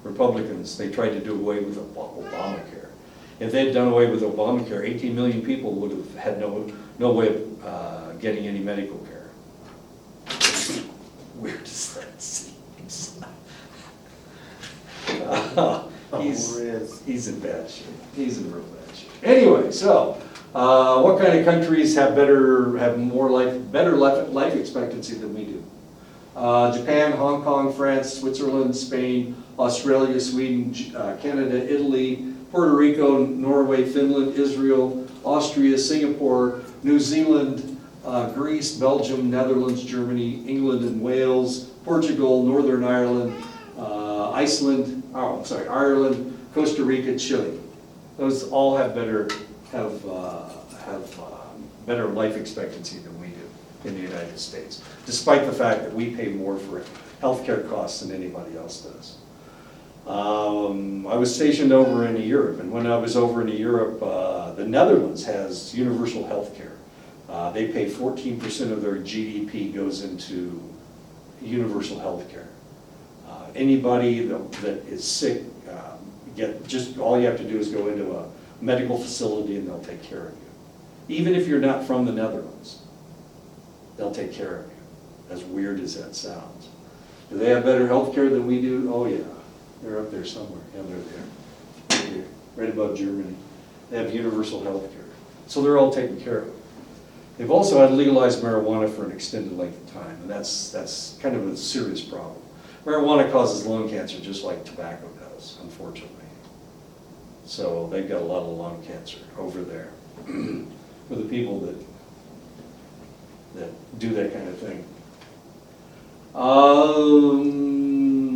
Republicans, they tried to do away with Obamacare. If they'd done away with Obamacare, 18 million people would have had no way of getting any medical care. Weird as that seems. He's in bad shape. He's in real bad shape. Anyway, so what kind of countries have better life expectancy than we do? Japan, Hong Kong, France, Switzerland, Spain, Australia, Sweden, Canada, Italy, Puerto Rico, Norway, Finland, Israel, Austria, Singapore, New Zealand, Greece, Belgium, Netherlands, Germany, England and Wales, Portugal, Northern Ireland, Ireland, Costa Rica, Chile. Those all have better life expectancy than we do in the United States, despite the fact that we pay more for healthcare costs than anybody else does. I was stationed over in Europe, and when I was over in Europe, the Netherlands has universal health care. They pay 14% of their GDP goes into universal health care. Anybody that is sick, all you have to do is go into a medical facility and they'll take care of you. Even if you're not from the Netherlands, they'll take care of you, as weird as that sounds. Do they have better health care than we do? Oh yeah. They're up there somewhere. Yeah, they're there. Right here, right above Germany. They have universal health care. So they're all taken care of. They've also had legalized marijuana for an extended length of time, and that's kind of a serious problem. Marijuana causes lung cancer just like tobacco does, unfortunately. So they've got a lot of lung cancer over there for the people that do that kind of thing.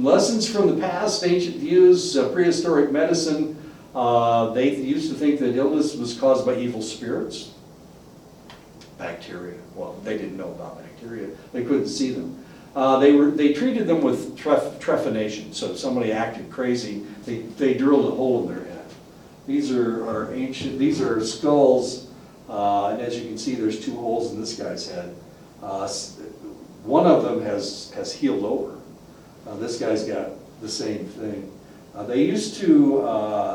Lessons from the past, ancient views, prehistoric medicine. They used to think that illness was caused by evil spirits. Bacteria. Well, they didn't know about bacteria. They couldn't see them. They treated them with trephination. So if somebody acted crazy, they drilled a hole in their head. These are ancient. These are skulls, and as you can see, there's 2 holes in this guy's head. One of them has healed over. This guy's got the same thing. They used to,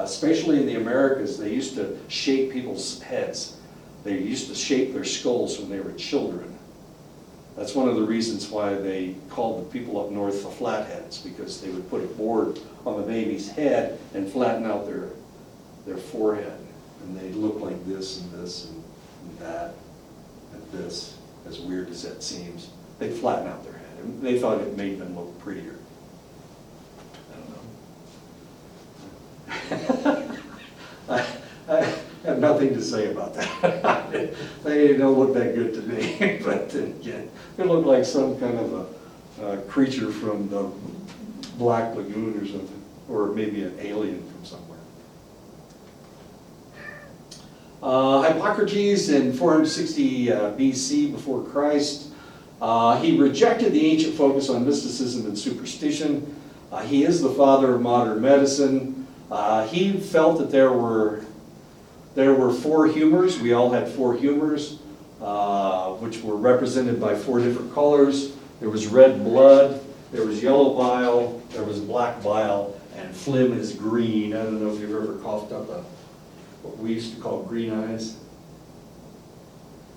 especially in the Americas, they used to shape people's heads They used to shape their skulls when they were children. That's one of the reasons why they called the people up north the flatheads, because they would put a board on the baby's head and flatten out their forehead. And they look like this and this and that and this, as weird as that seems. They'd flatten out their head. And they thought it made them look prettier. I don't know. I have nothing to say about that. They don't look that good to me, but then again, they look like some kind of a creature from the Black Lagoon or something, or maybe an alien from somewhere. Hippocrates in 460 BC before Christ, he rejected the ancient focus on mysticism and superstition. He is the father of modern medicine. He felt that there were four humors. We all had four humors, which were represented by four different colors. There was red blood, there was yellow bile, there was black bile, and phlegm is green. I don't know if you've ever coughed up what we used to call green eyes.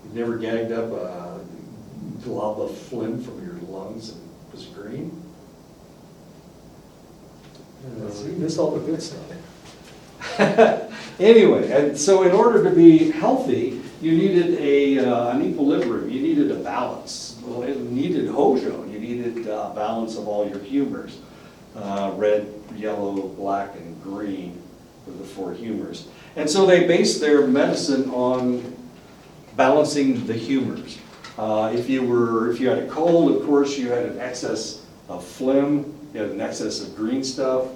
You've never gagged up a glob of phlegm from your lungs and it was green? You miss all the good stuff. Anyway, and so in order to be healthy, you needed an equilibrium, you needed a balance. Well, you needed Hojo, you needed a balance of all your humors. Red, yellow, black, and green were the four humors. And so they based their medicine on balancing the humors. If you had a cold, of course, you had an excess of phlegm, you had an excess of green stuff.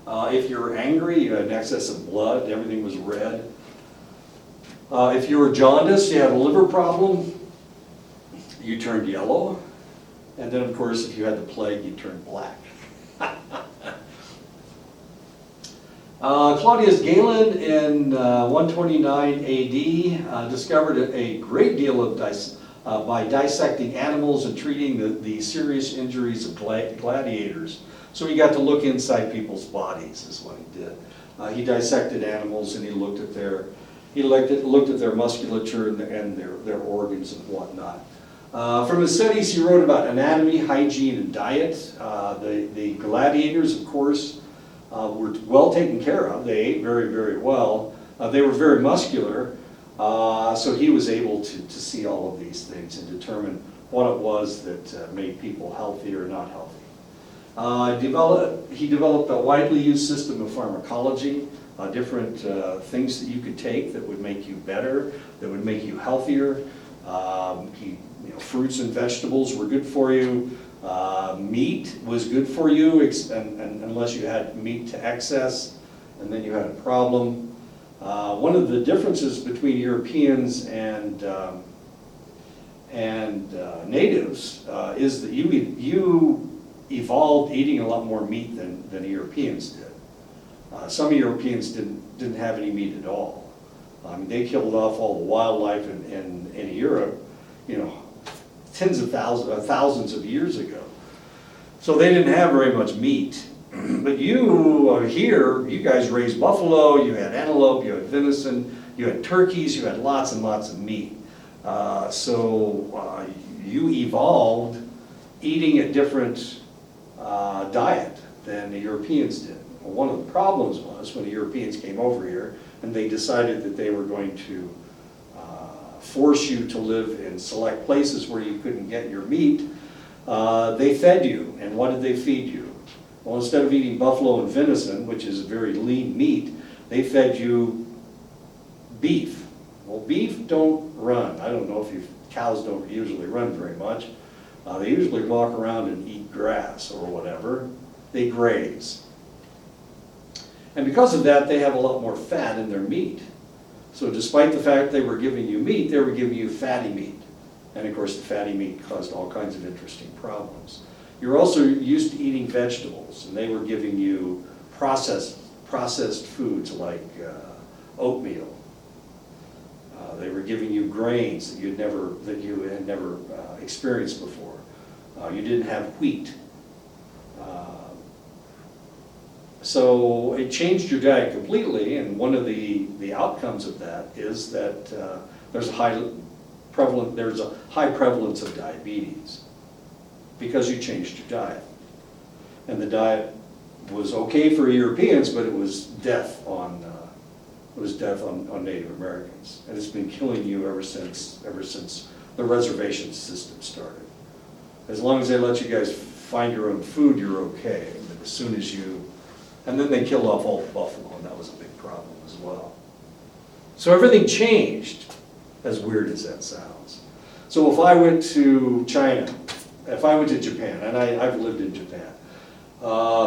If you were angry, you had an excess of blood, everything was red. If you were jaundiced, you had a liver problem, you turned yellow. And then, of course, if you had the plague, you turned black. Claudius Galen in 129 AD discovered a great deal of by dissecting animals and treating the serious injuries of gladiators. So he got to look inside people's bodies, is what he did. He dissected animals and he looked at their musculature and their organs and whatnot. From his studies, he wrote about anatomy, hygiene, and diet. The gladiators, of course, were well taken care of. They ate very, very well. They were very muscular, so he was able to see all of these things and determine what it was that made people healthy or not healthy. He developed a widely used system of pharmacology, different things that you could take that would make you better, that would make you healthier. Fruits and vegetables were good for you. Meat was good for you, unless you had meat to excess, and then you had a problem. One of the differences between Europeans and natives is that you evolved eating a lot more meat than Europeans did. Some Europeans didn't have any meat at all. They killed off all the wildlife in Europe, tens of thousands of years ago. So they didn't have very much meat. But you guys raised buffalo, you had antelope, you had venison, you had turkeys, you had lots and lots of meat. So you evolved eating a different diet than the Europeans did. Well, one of the problems was when the Europeans came over here and they decided that they were going to force you to live in select places where you couldn't get your meat, they fed you. And what did they feed you? Well, instead of eating buffalo and venison, which is very lean meat, they fed you beef. Well, beef don't run. I don't know if cows don't usually run very much. They usually walk around and eat grass or whatever. They graze. And because of that, they have a lot more fat in their meat. So despite the fact they were giving you meat, they were giving you fatty meat. And of course, the fatty meat caused all kinds of interesting problems. You're also used to eating vegetables, and they were giving you processed foods like oatmeal. They were giving you grains that you had never experienced before. You didn't have wheat. So it changed your diet completely, and one of the outcomes of that is that there's a high prevalence of diabetes because you changed your diet. And the diet was okay for Europeans, but it was death on Native Americans, and it's been killing you ever since the reservation system started. As long as they let you guys find your own food, you're okay. But as soon as and then they killed off all the buffalo, and that was a big problem as well. So everything changed, as weird as that sounds. So if I went to China, if I went to Japan, and I've lived in Japan,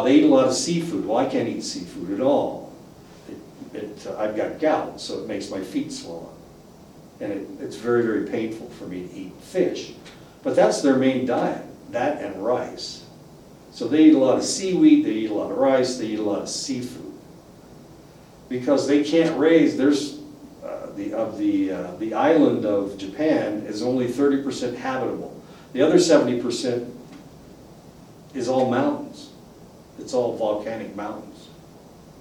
they eat a lot of seafood. Well, I can't eat seafood at all. I've got gout, so it makes my feet swell up. And it's very, very painful for me to eat fish. But that's their main diet, that and rice. So they eat a lot of seaweed, they eat a lot of rice, they eat a lot of seafood. Because they can't raise, the island of Japan is only 30% habitable. The other 70% is all mountains. It's all volcanic mountains.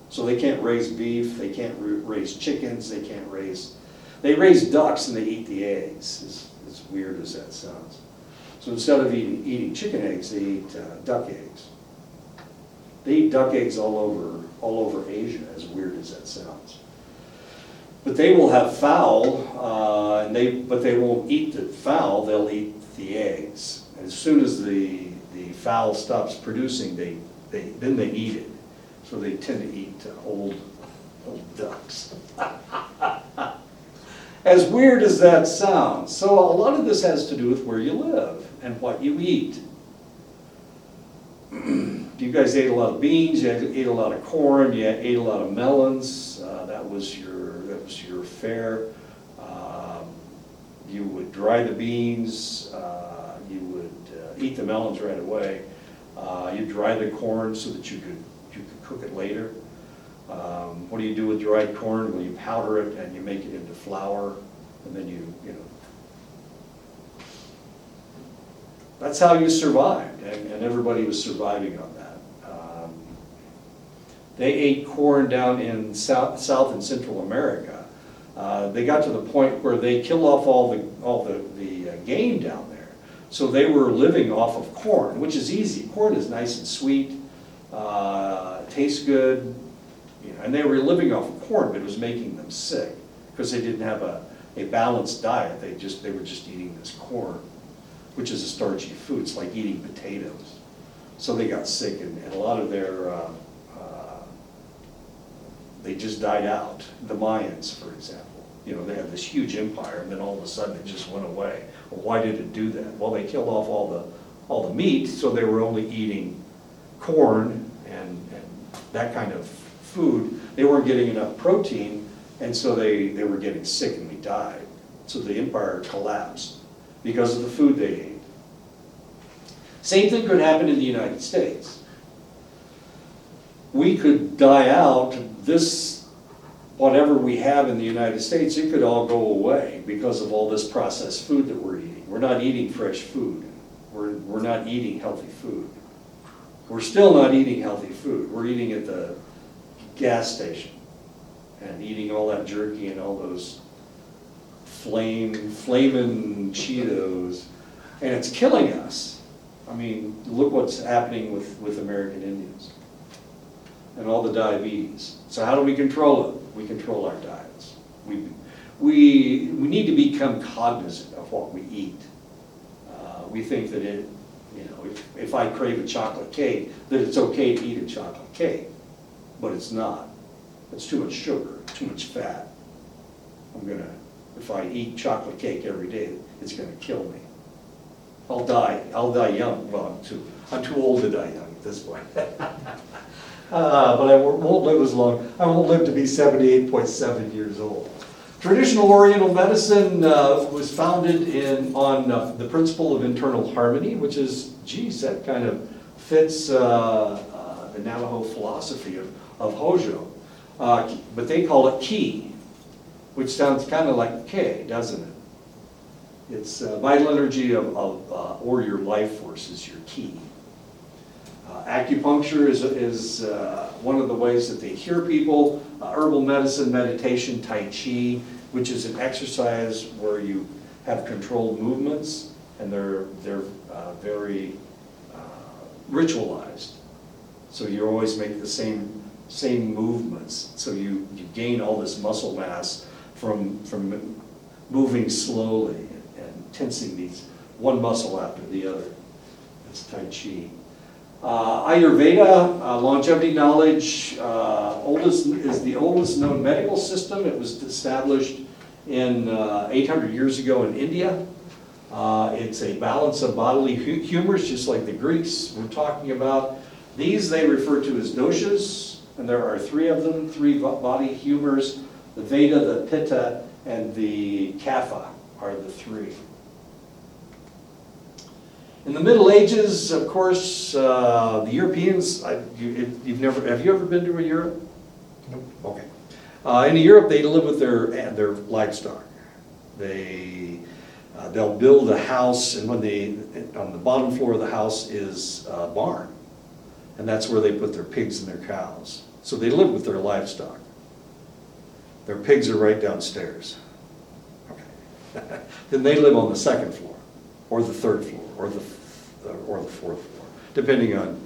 So they can't raise beef, they can't raise chickens, they raise ducks and they eat the eggs, as weird as that sounds. So instead of eating chicken eggs, they eat duck eggs. They eat duck eggs all over Asia, as weird as that sounds. But they will have fowl, but they won't eat the fowl, they'll eat the eggs. And as soon as the fowl stops producing, then they eat it. So they tend to eat old ducks. As weird as that sounds. So a lot of this has to do with where you live and what you eat. You guys ate a lot of beans, you ate a lot of corn, you ate a lot of melons. That was your fare. You would dry the beans. You would eat the melons right away. You dry the corn so that you could cook it later. What do you do with dried corn? Well, you powder it and you make it into flour, and then you know. That's how you survived, and everybody was surviving on that. They ate corn down in South and Central America. They got to the point where they killed off all the game down there. So they were living off of corn, which is easy. Corn is nice and sweet, tastes good, you know, and they were living off of corn, but it was making them sick because they didn't have a balanced diet. They were just eating this corn, which is a starchy food. It's like eating potatoes. So they got sick, and a lot of their, they just died out. The Mayans, for example, you know, they had this huge empire, and then all of a sudden it just went away. Well, why did it do that? Well, they killed off all the meat, so they were only eating corn and that kind of food. They weren't getting enough protein, and so they were getting sick and they died. So the empire collapsed because of the food they ate. Same thing could happen in the United States. We could die out. This, whatever we have in the United States, it could all go away because of all this processed food that we're eating. We're not eating fresh food. We're not eating healthy food. We're still not eating healthy food. We're eating at the gas station and eating all that jerky and all those flaming Cheetos, and it's killing us. I mean, look what's happening with American Indians and all the diabetes. So how do we control it? We control our diets. We need to become cognizant of what we eat. We think that if I crave a chocolate cake, that it's okay to eat a chocolate cake, but it's not. It's too much sugar, too much fat. If I eat chocolate cake every day, it's gonna kill me. I'll die young. Well, I'm too old to die young at this point. But I won't live as long. I won't live to be 78.7 years old. Traditional Oriental medicine was founded on the principle of internal harmony, which is, geez, that kind of fits the Navajo philosophy of Hojo. But they call it ki, which sounds kind of like K, doesn't it? It's vital energy or your life force is your ki. Acupuncture is one of the ways that they cure people. Herbal medicine, meditation, Tai Chi, which is an exercise where you have controlled movements, and they're very ritualized. So you always make the same movements. So you gain all this muscle mass from moving slowly and tensing these one muscle after the other. That's Tai Chi. Ayurveda, longevity knowledge, is the oldest known medical system. It was established in 800 years ago in India. It's a balance of bodily humors, just like the Greeks were talking about. These they refer to as doshas, and there are three of them, three body humors. The Veda, the Pitta, and the Kapha are the three. In the Middle Ages, of course, the Europeans, have you ever been to Europe? Nope. Okay. In Europe, they live with their livestock. They'll build a house, and on the bottom floor of the house is a barn. And that's where they put their pigs and their cows. So they live with their livestock. Their pigs are right downstairs. Okay. Then they live on the second floor, or the third floor, or the fourth floor, depending on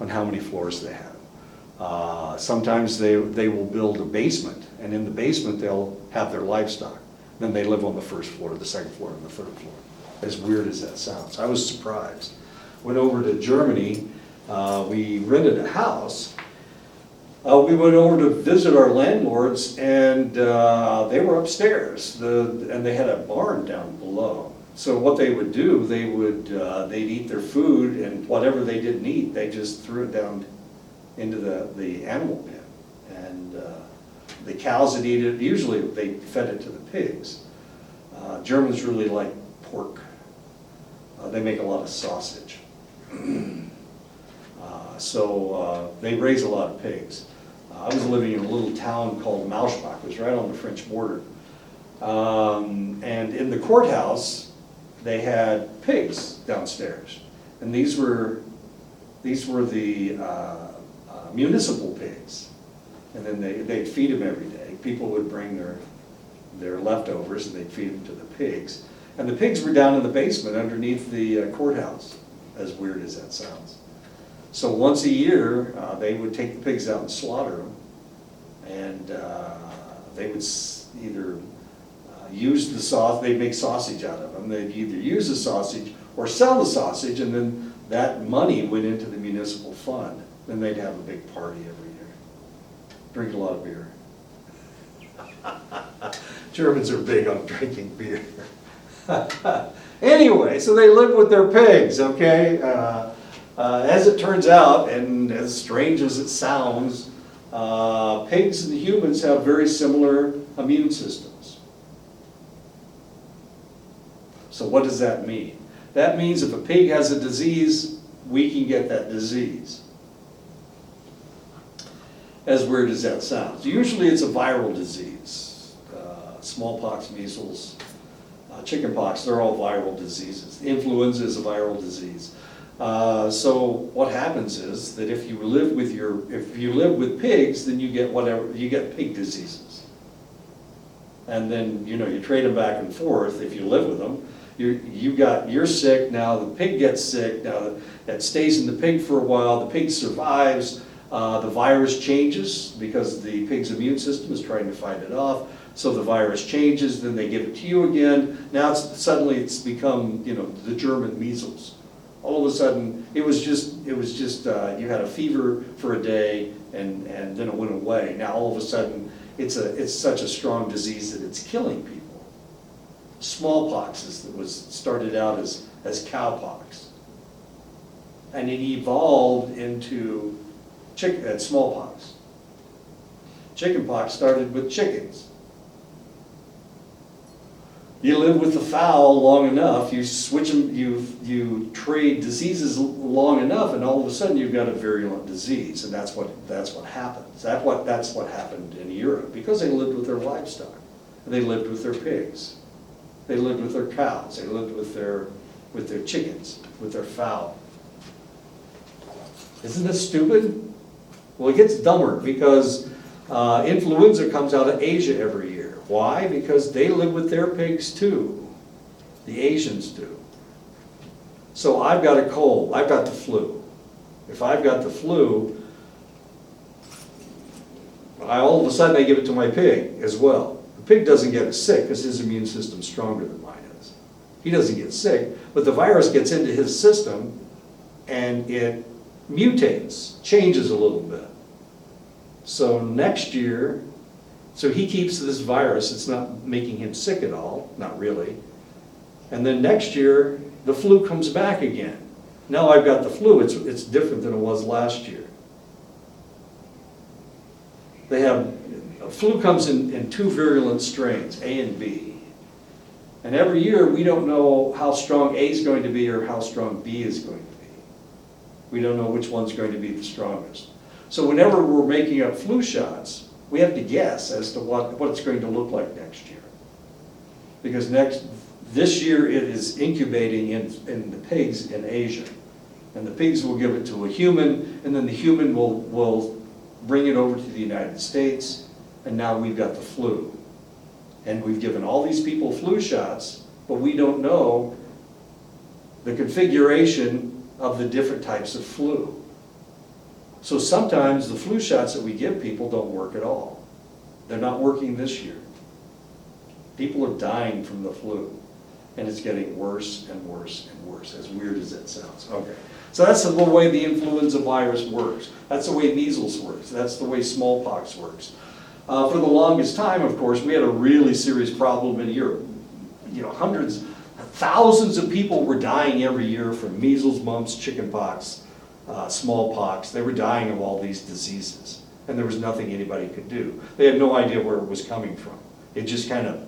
how many floors they have. Sometimes they will build a basement, and in the basement they'll have their livestock. Then they live on the first floor, the second floor, and the third floor. As weird as that sounds. I was surprised. Went over to Germany, we rented a house. We went over to visit our landlords, and they were upstairs, and they had a barn down below. So what they would do, they'd eat their food, and whatever they didn't eat, they just threw it down into the animal bin. And the cows would eat it. Usually they fed it to the pigs. Germans really like pork. They make a lot of sausage. So they raise a lot of pigs. I was living in a little town called Mauschbach. It was right on the French border. And in the courthouse, they had pigs downstairs. And these were the municipal pigs. And then they'd feed them every day. People would bring their leftovers, and they'd feed them to the pigs. And the pigs were down in the basement underneath the courthouse, as weird as that sounds. So once a year, they would take the pigs out and slaughter them, and they would either use the sauce, they'd make sausage out of them. They'd either use the sausage or sell the sausage, and then that money went into the municipal fund. Then they'd have a big party every year. Drink a lot of beer. Germans are big on drinking beer. Anyway, so they live with their pigs, okay? As it turns out, and as strange as it sounds, pigs and humans have very similar immune systems. So what does that mean? That means if a pig has a disease, we can get that disease. As weird as that sounds. Usually it's a viral disease. Smallpox, measles, chickenpox, they're all viral diseases. Influenza is a viral disease. So what happens is that if you live with pigs, then you get pig diseases. And then you trade them back and forth if you live with them. You're sick, now the pig gets sick, now that stays in the pig for a while, the pig survives, the virus changes because the pig's immune system is trying to fight it off. So the virus changes, then they give it to you again. Now suddenly it's become, the German measles. All of a sudden, it was just you had a fever for a day and then it went away. Now all of a sudden, it's such a strong disease that it's killing people. Smallpox started out as cowpox, and it evolved into smallpox. Chickenpox started with chickens. You live with the fowl long enough, you switch them, you trade diseases long enough, and all of a sudden you've got a virulent disease, and that's what happens. That's what happened in Europe, because they lived with their livestock, and they lived with their pigs, they lived with their cows, they lived with their chickens, with their fowl. Isn't this stupid? Well, it gets dumber because influenza comes out of Asia every year. Why? Because they live with their pigs too. The Asians do. So I've got a cold, I've got the flu. If I've got the flu, all of a sudden I give it to my pig as well. The pig doesn't get sick because his immune system's stronger than mine is. He doesn't get sick, but the virus gets into his system and it mutates, changes a little bit. So next year, so he keeps this virus, it's not making him sick at all, not really. And then next year, the flu comes back again. Now I've got the flu, it's different than it was last year. Flu comes in two virulent strains, A and B. And every year, we don't know how strong A is going to be or how strong B is going to be. We don't know which one's going to be the strongest. So whenever we're making up flu shots, we have to guess as to what it's going to look like next year. Because this year it is incubating in the pigs in Asia. And the pigs will give it to a human, and then the human will bring it over to the United States, and now we've got the flu. And we've given all these people flu shots, but we don't know the configuration of the different types of flu. So sometimes the flu shots that we give people don't work at all. They're not working this year. People are dying from the flu, and it's getting worse and worse and worse, as weird as that sounds. Okay, so that's the way the influenza virus works. That's the way measles works. That's the way smallpox works. For the longest time, of course, we had a really serious problem in Europe. You know, thousands of people were dying every year from measles, mumps, chickenpox, smallpox. They were dying of all these diseases, and there was nothing anybody could do. They had no idea where it was coming from. It just kind of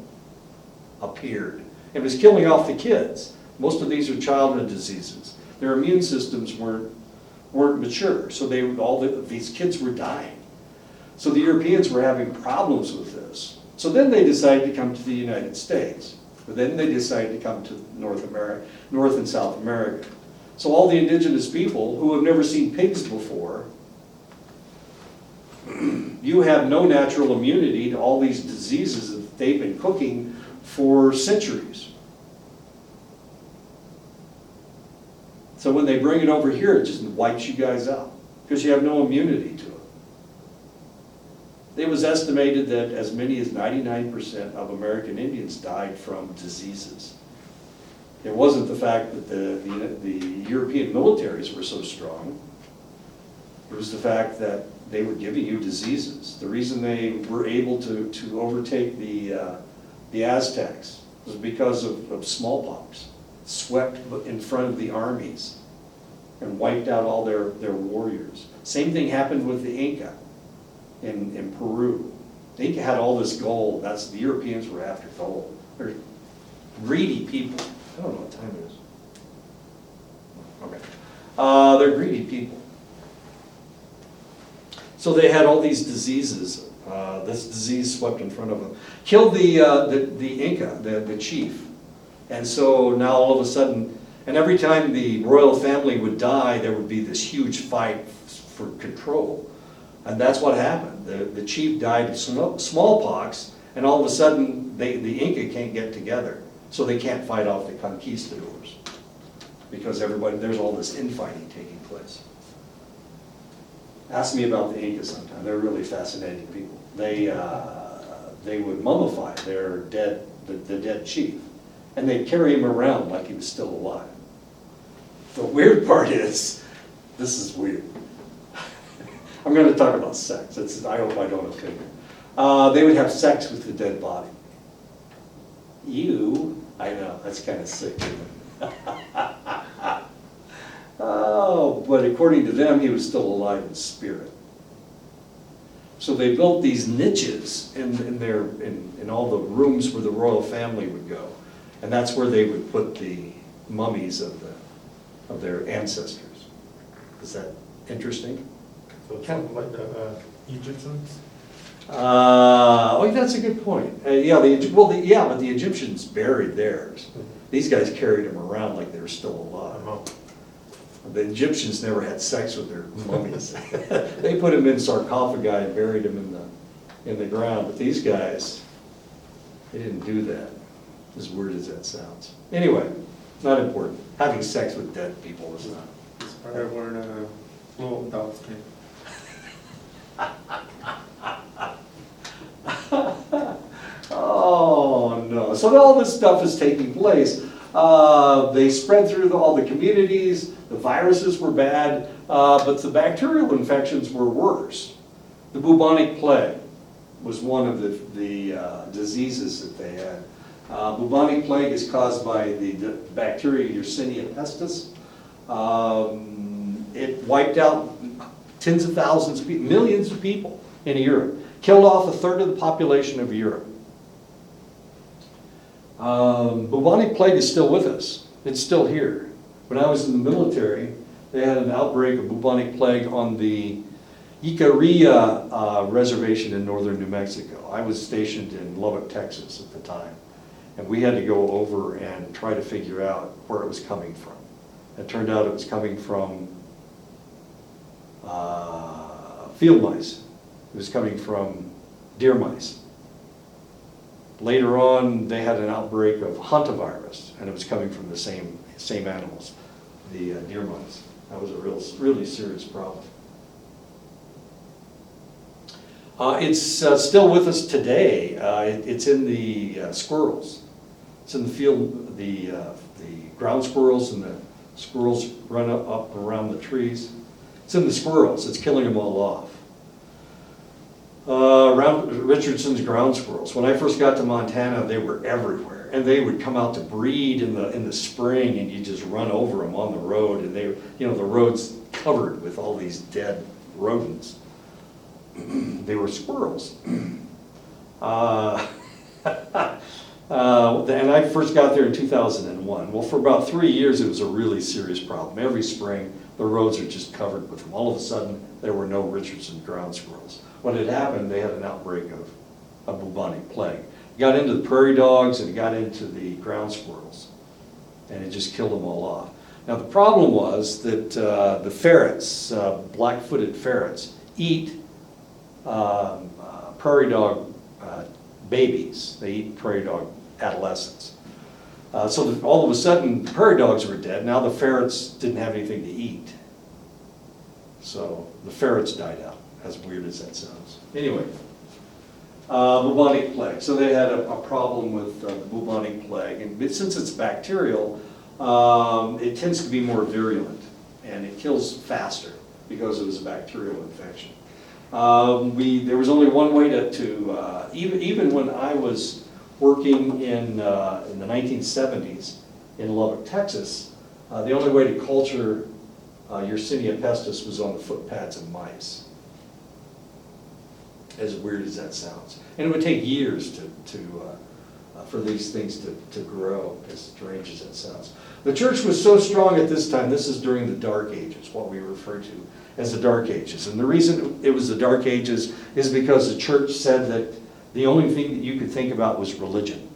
appeared. It was killing off the kids. Most of these are childhood diseases. Their immune systems weren't mature, so these kids were dying. So the Europeans were having problems with this. So then they decided to come to the United States. But then they decided to come to North and South America. So all the indigenous people who have never seen pigs before, you have no natural immunity to all these diseases that they've been cooking for centuries. So when they bring it over here, it just wipes you guys out because you have no immunity to it. It was estimated that as many as 99% of American Indians died from diseases. It wasn't the fact that the European militaries were so strong. It was the fact that they were giving you diseases. The reason they were able to overtake the Aztecs was because of smallpox. Swept in front of the armies and wiped out all their warriors. Same thing happened with the Inca in Peru. The Inca had all this gold. The Europeans were after gold. They're greedy people. I don't know what time it is. Okay. They're greedy people. So they had all these diseases. This disease swept in front of them. Killed the Inca, the chief. And so now all of a sudden, and every time the royal family would die, there would be this huge fight for control. And that's what happened. The chief died of smallpox, and all of a sudden, the Inca can't get together. So they can't fight off the conquistadors. Because there's all this infighting taking place. Ask me about the Inca sometime. They're really fascinating people. They would mummify the dead chief. And they'd carry him around like he was still alive. The weird part is, this is weird. I'm going to talk about sex. I hope I don't offend you. They would have sex with the dead body. I know, that's kind of sick, isn't it? Oh, but according to them, he was still alive in spirit. So they built these niches in all the rooms where the royal family would go. And that's where they would put the mummies of their ancestors. Is that interesting? So it's something like the Egyptians? That's a good point. But the Egyptians buried theirs. These guys carried them around like they were still alive. The Egyptians never had sex with their mummies. They put them in sarcophagi and buried them in the ground, but these guys, they didn't do that, as weird as that sounds. Anyway, not important. Having sex with dead people is not. It's part of where the flow of dogs came. Oh, no. So all this stuff is taking place. They spread through all the communities. The viruses were bad, but the bacterial infections were worse. The bubonic plague was one of the diseases that they had. Bubonic plague is caused by the bacteria Yersinia pestis. It wiped out tens of thousands of people, millions of people in Europe. Killed off a third of the population of Europe. Bubonic plague is still with us. It's still here. When I was in the military, they had an outbreak of bubonic plague on the Jicarilla reservation in northern New Mexico. I was stationed in Lubbock, Texas at the time. And we had to go over and try to figure out where it was coming from. It turned out it was coming from field mice. It was coming from deer mice. Later on, they had an outbreak of hantavirus, and it was coming from the same animals, the deer mice. That was a really serious problem. It's still with us today. It's in the squirrels. It's in the field, the ground squirrels, and the squirrels run up around the trees. It's in the squirrels. It's killing them all off. Around Richardson's ground squirrels. When I first got to Montana, they were everywhere, and they would come out to breed in the spring, and you just run over them on the road, and the road's covered with all these dead rodents. They were squirrels. And I first got there in 2001. Well, for about 3 years, it was a really serious problem. Every spring, the roads are just covered with them. All of a sudden, there were no Richardson ground squirrels. What had happened, they had an outbreak of bubonic plague. It got into the prairie dogs, and it got into the ground squirrels, and it just killed them all off. Now, the problem was that the ferrets, black-footed ferrets, eat prairie dog babies. They eat prairie dog adolescents. So that all of a sudden, the prairie dogs were dead. Now the ferrets didn't have anything to eat. So the ferrets died out, as weird as that sounds. Anyway, bubonic plague. So they had a problem with the bubonic plague. And since it's bacterial, it tends to be more virulent, and it kills faster because it was a bacterial infection. There was only one way to even when I was working in the 1970s in Lubbock, Texas, the only way to culture Yersinia pestis was on the foot pads of mice. As weird as that sounds. And it would take years for these things to grow, as strange as that sounds. The church was so strong at this time. This is during the Dark Ages, what we refer to as the Dark Ages. And the reason it was the Dark Ages is because the church said that the only thing that you could think about was religion.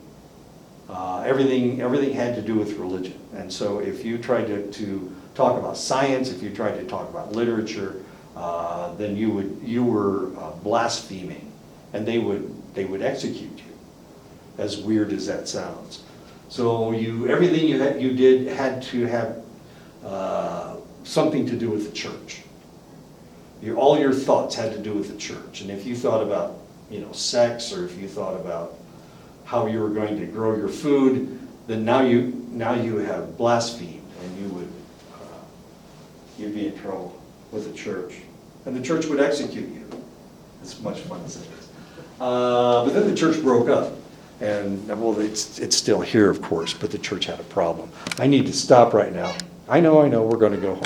Everything had to do with religion. And so if you tried to talk about science, if you tried to talk about literature, then you were blaspheming, and they would execute you. As weird as that sounds. So everything you did had to have something to do with the church. All your thoughts had to do with the church. And if you thought about sex, or if you thought about how you were going to grow your food, then now you have blasphemed, and you'd be in trouble with the church, and the church would execute you. As much fun as it is. But then the church broke up, and well, it's still here, of course, but the church had a problem. I need to stop right now. I know, we're going to go home.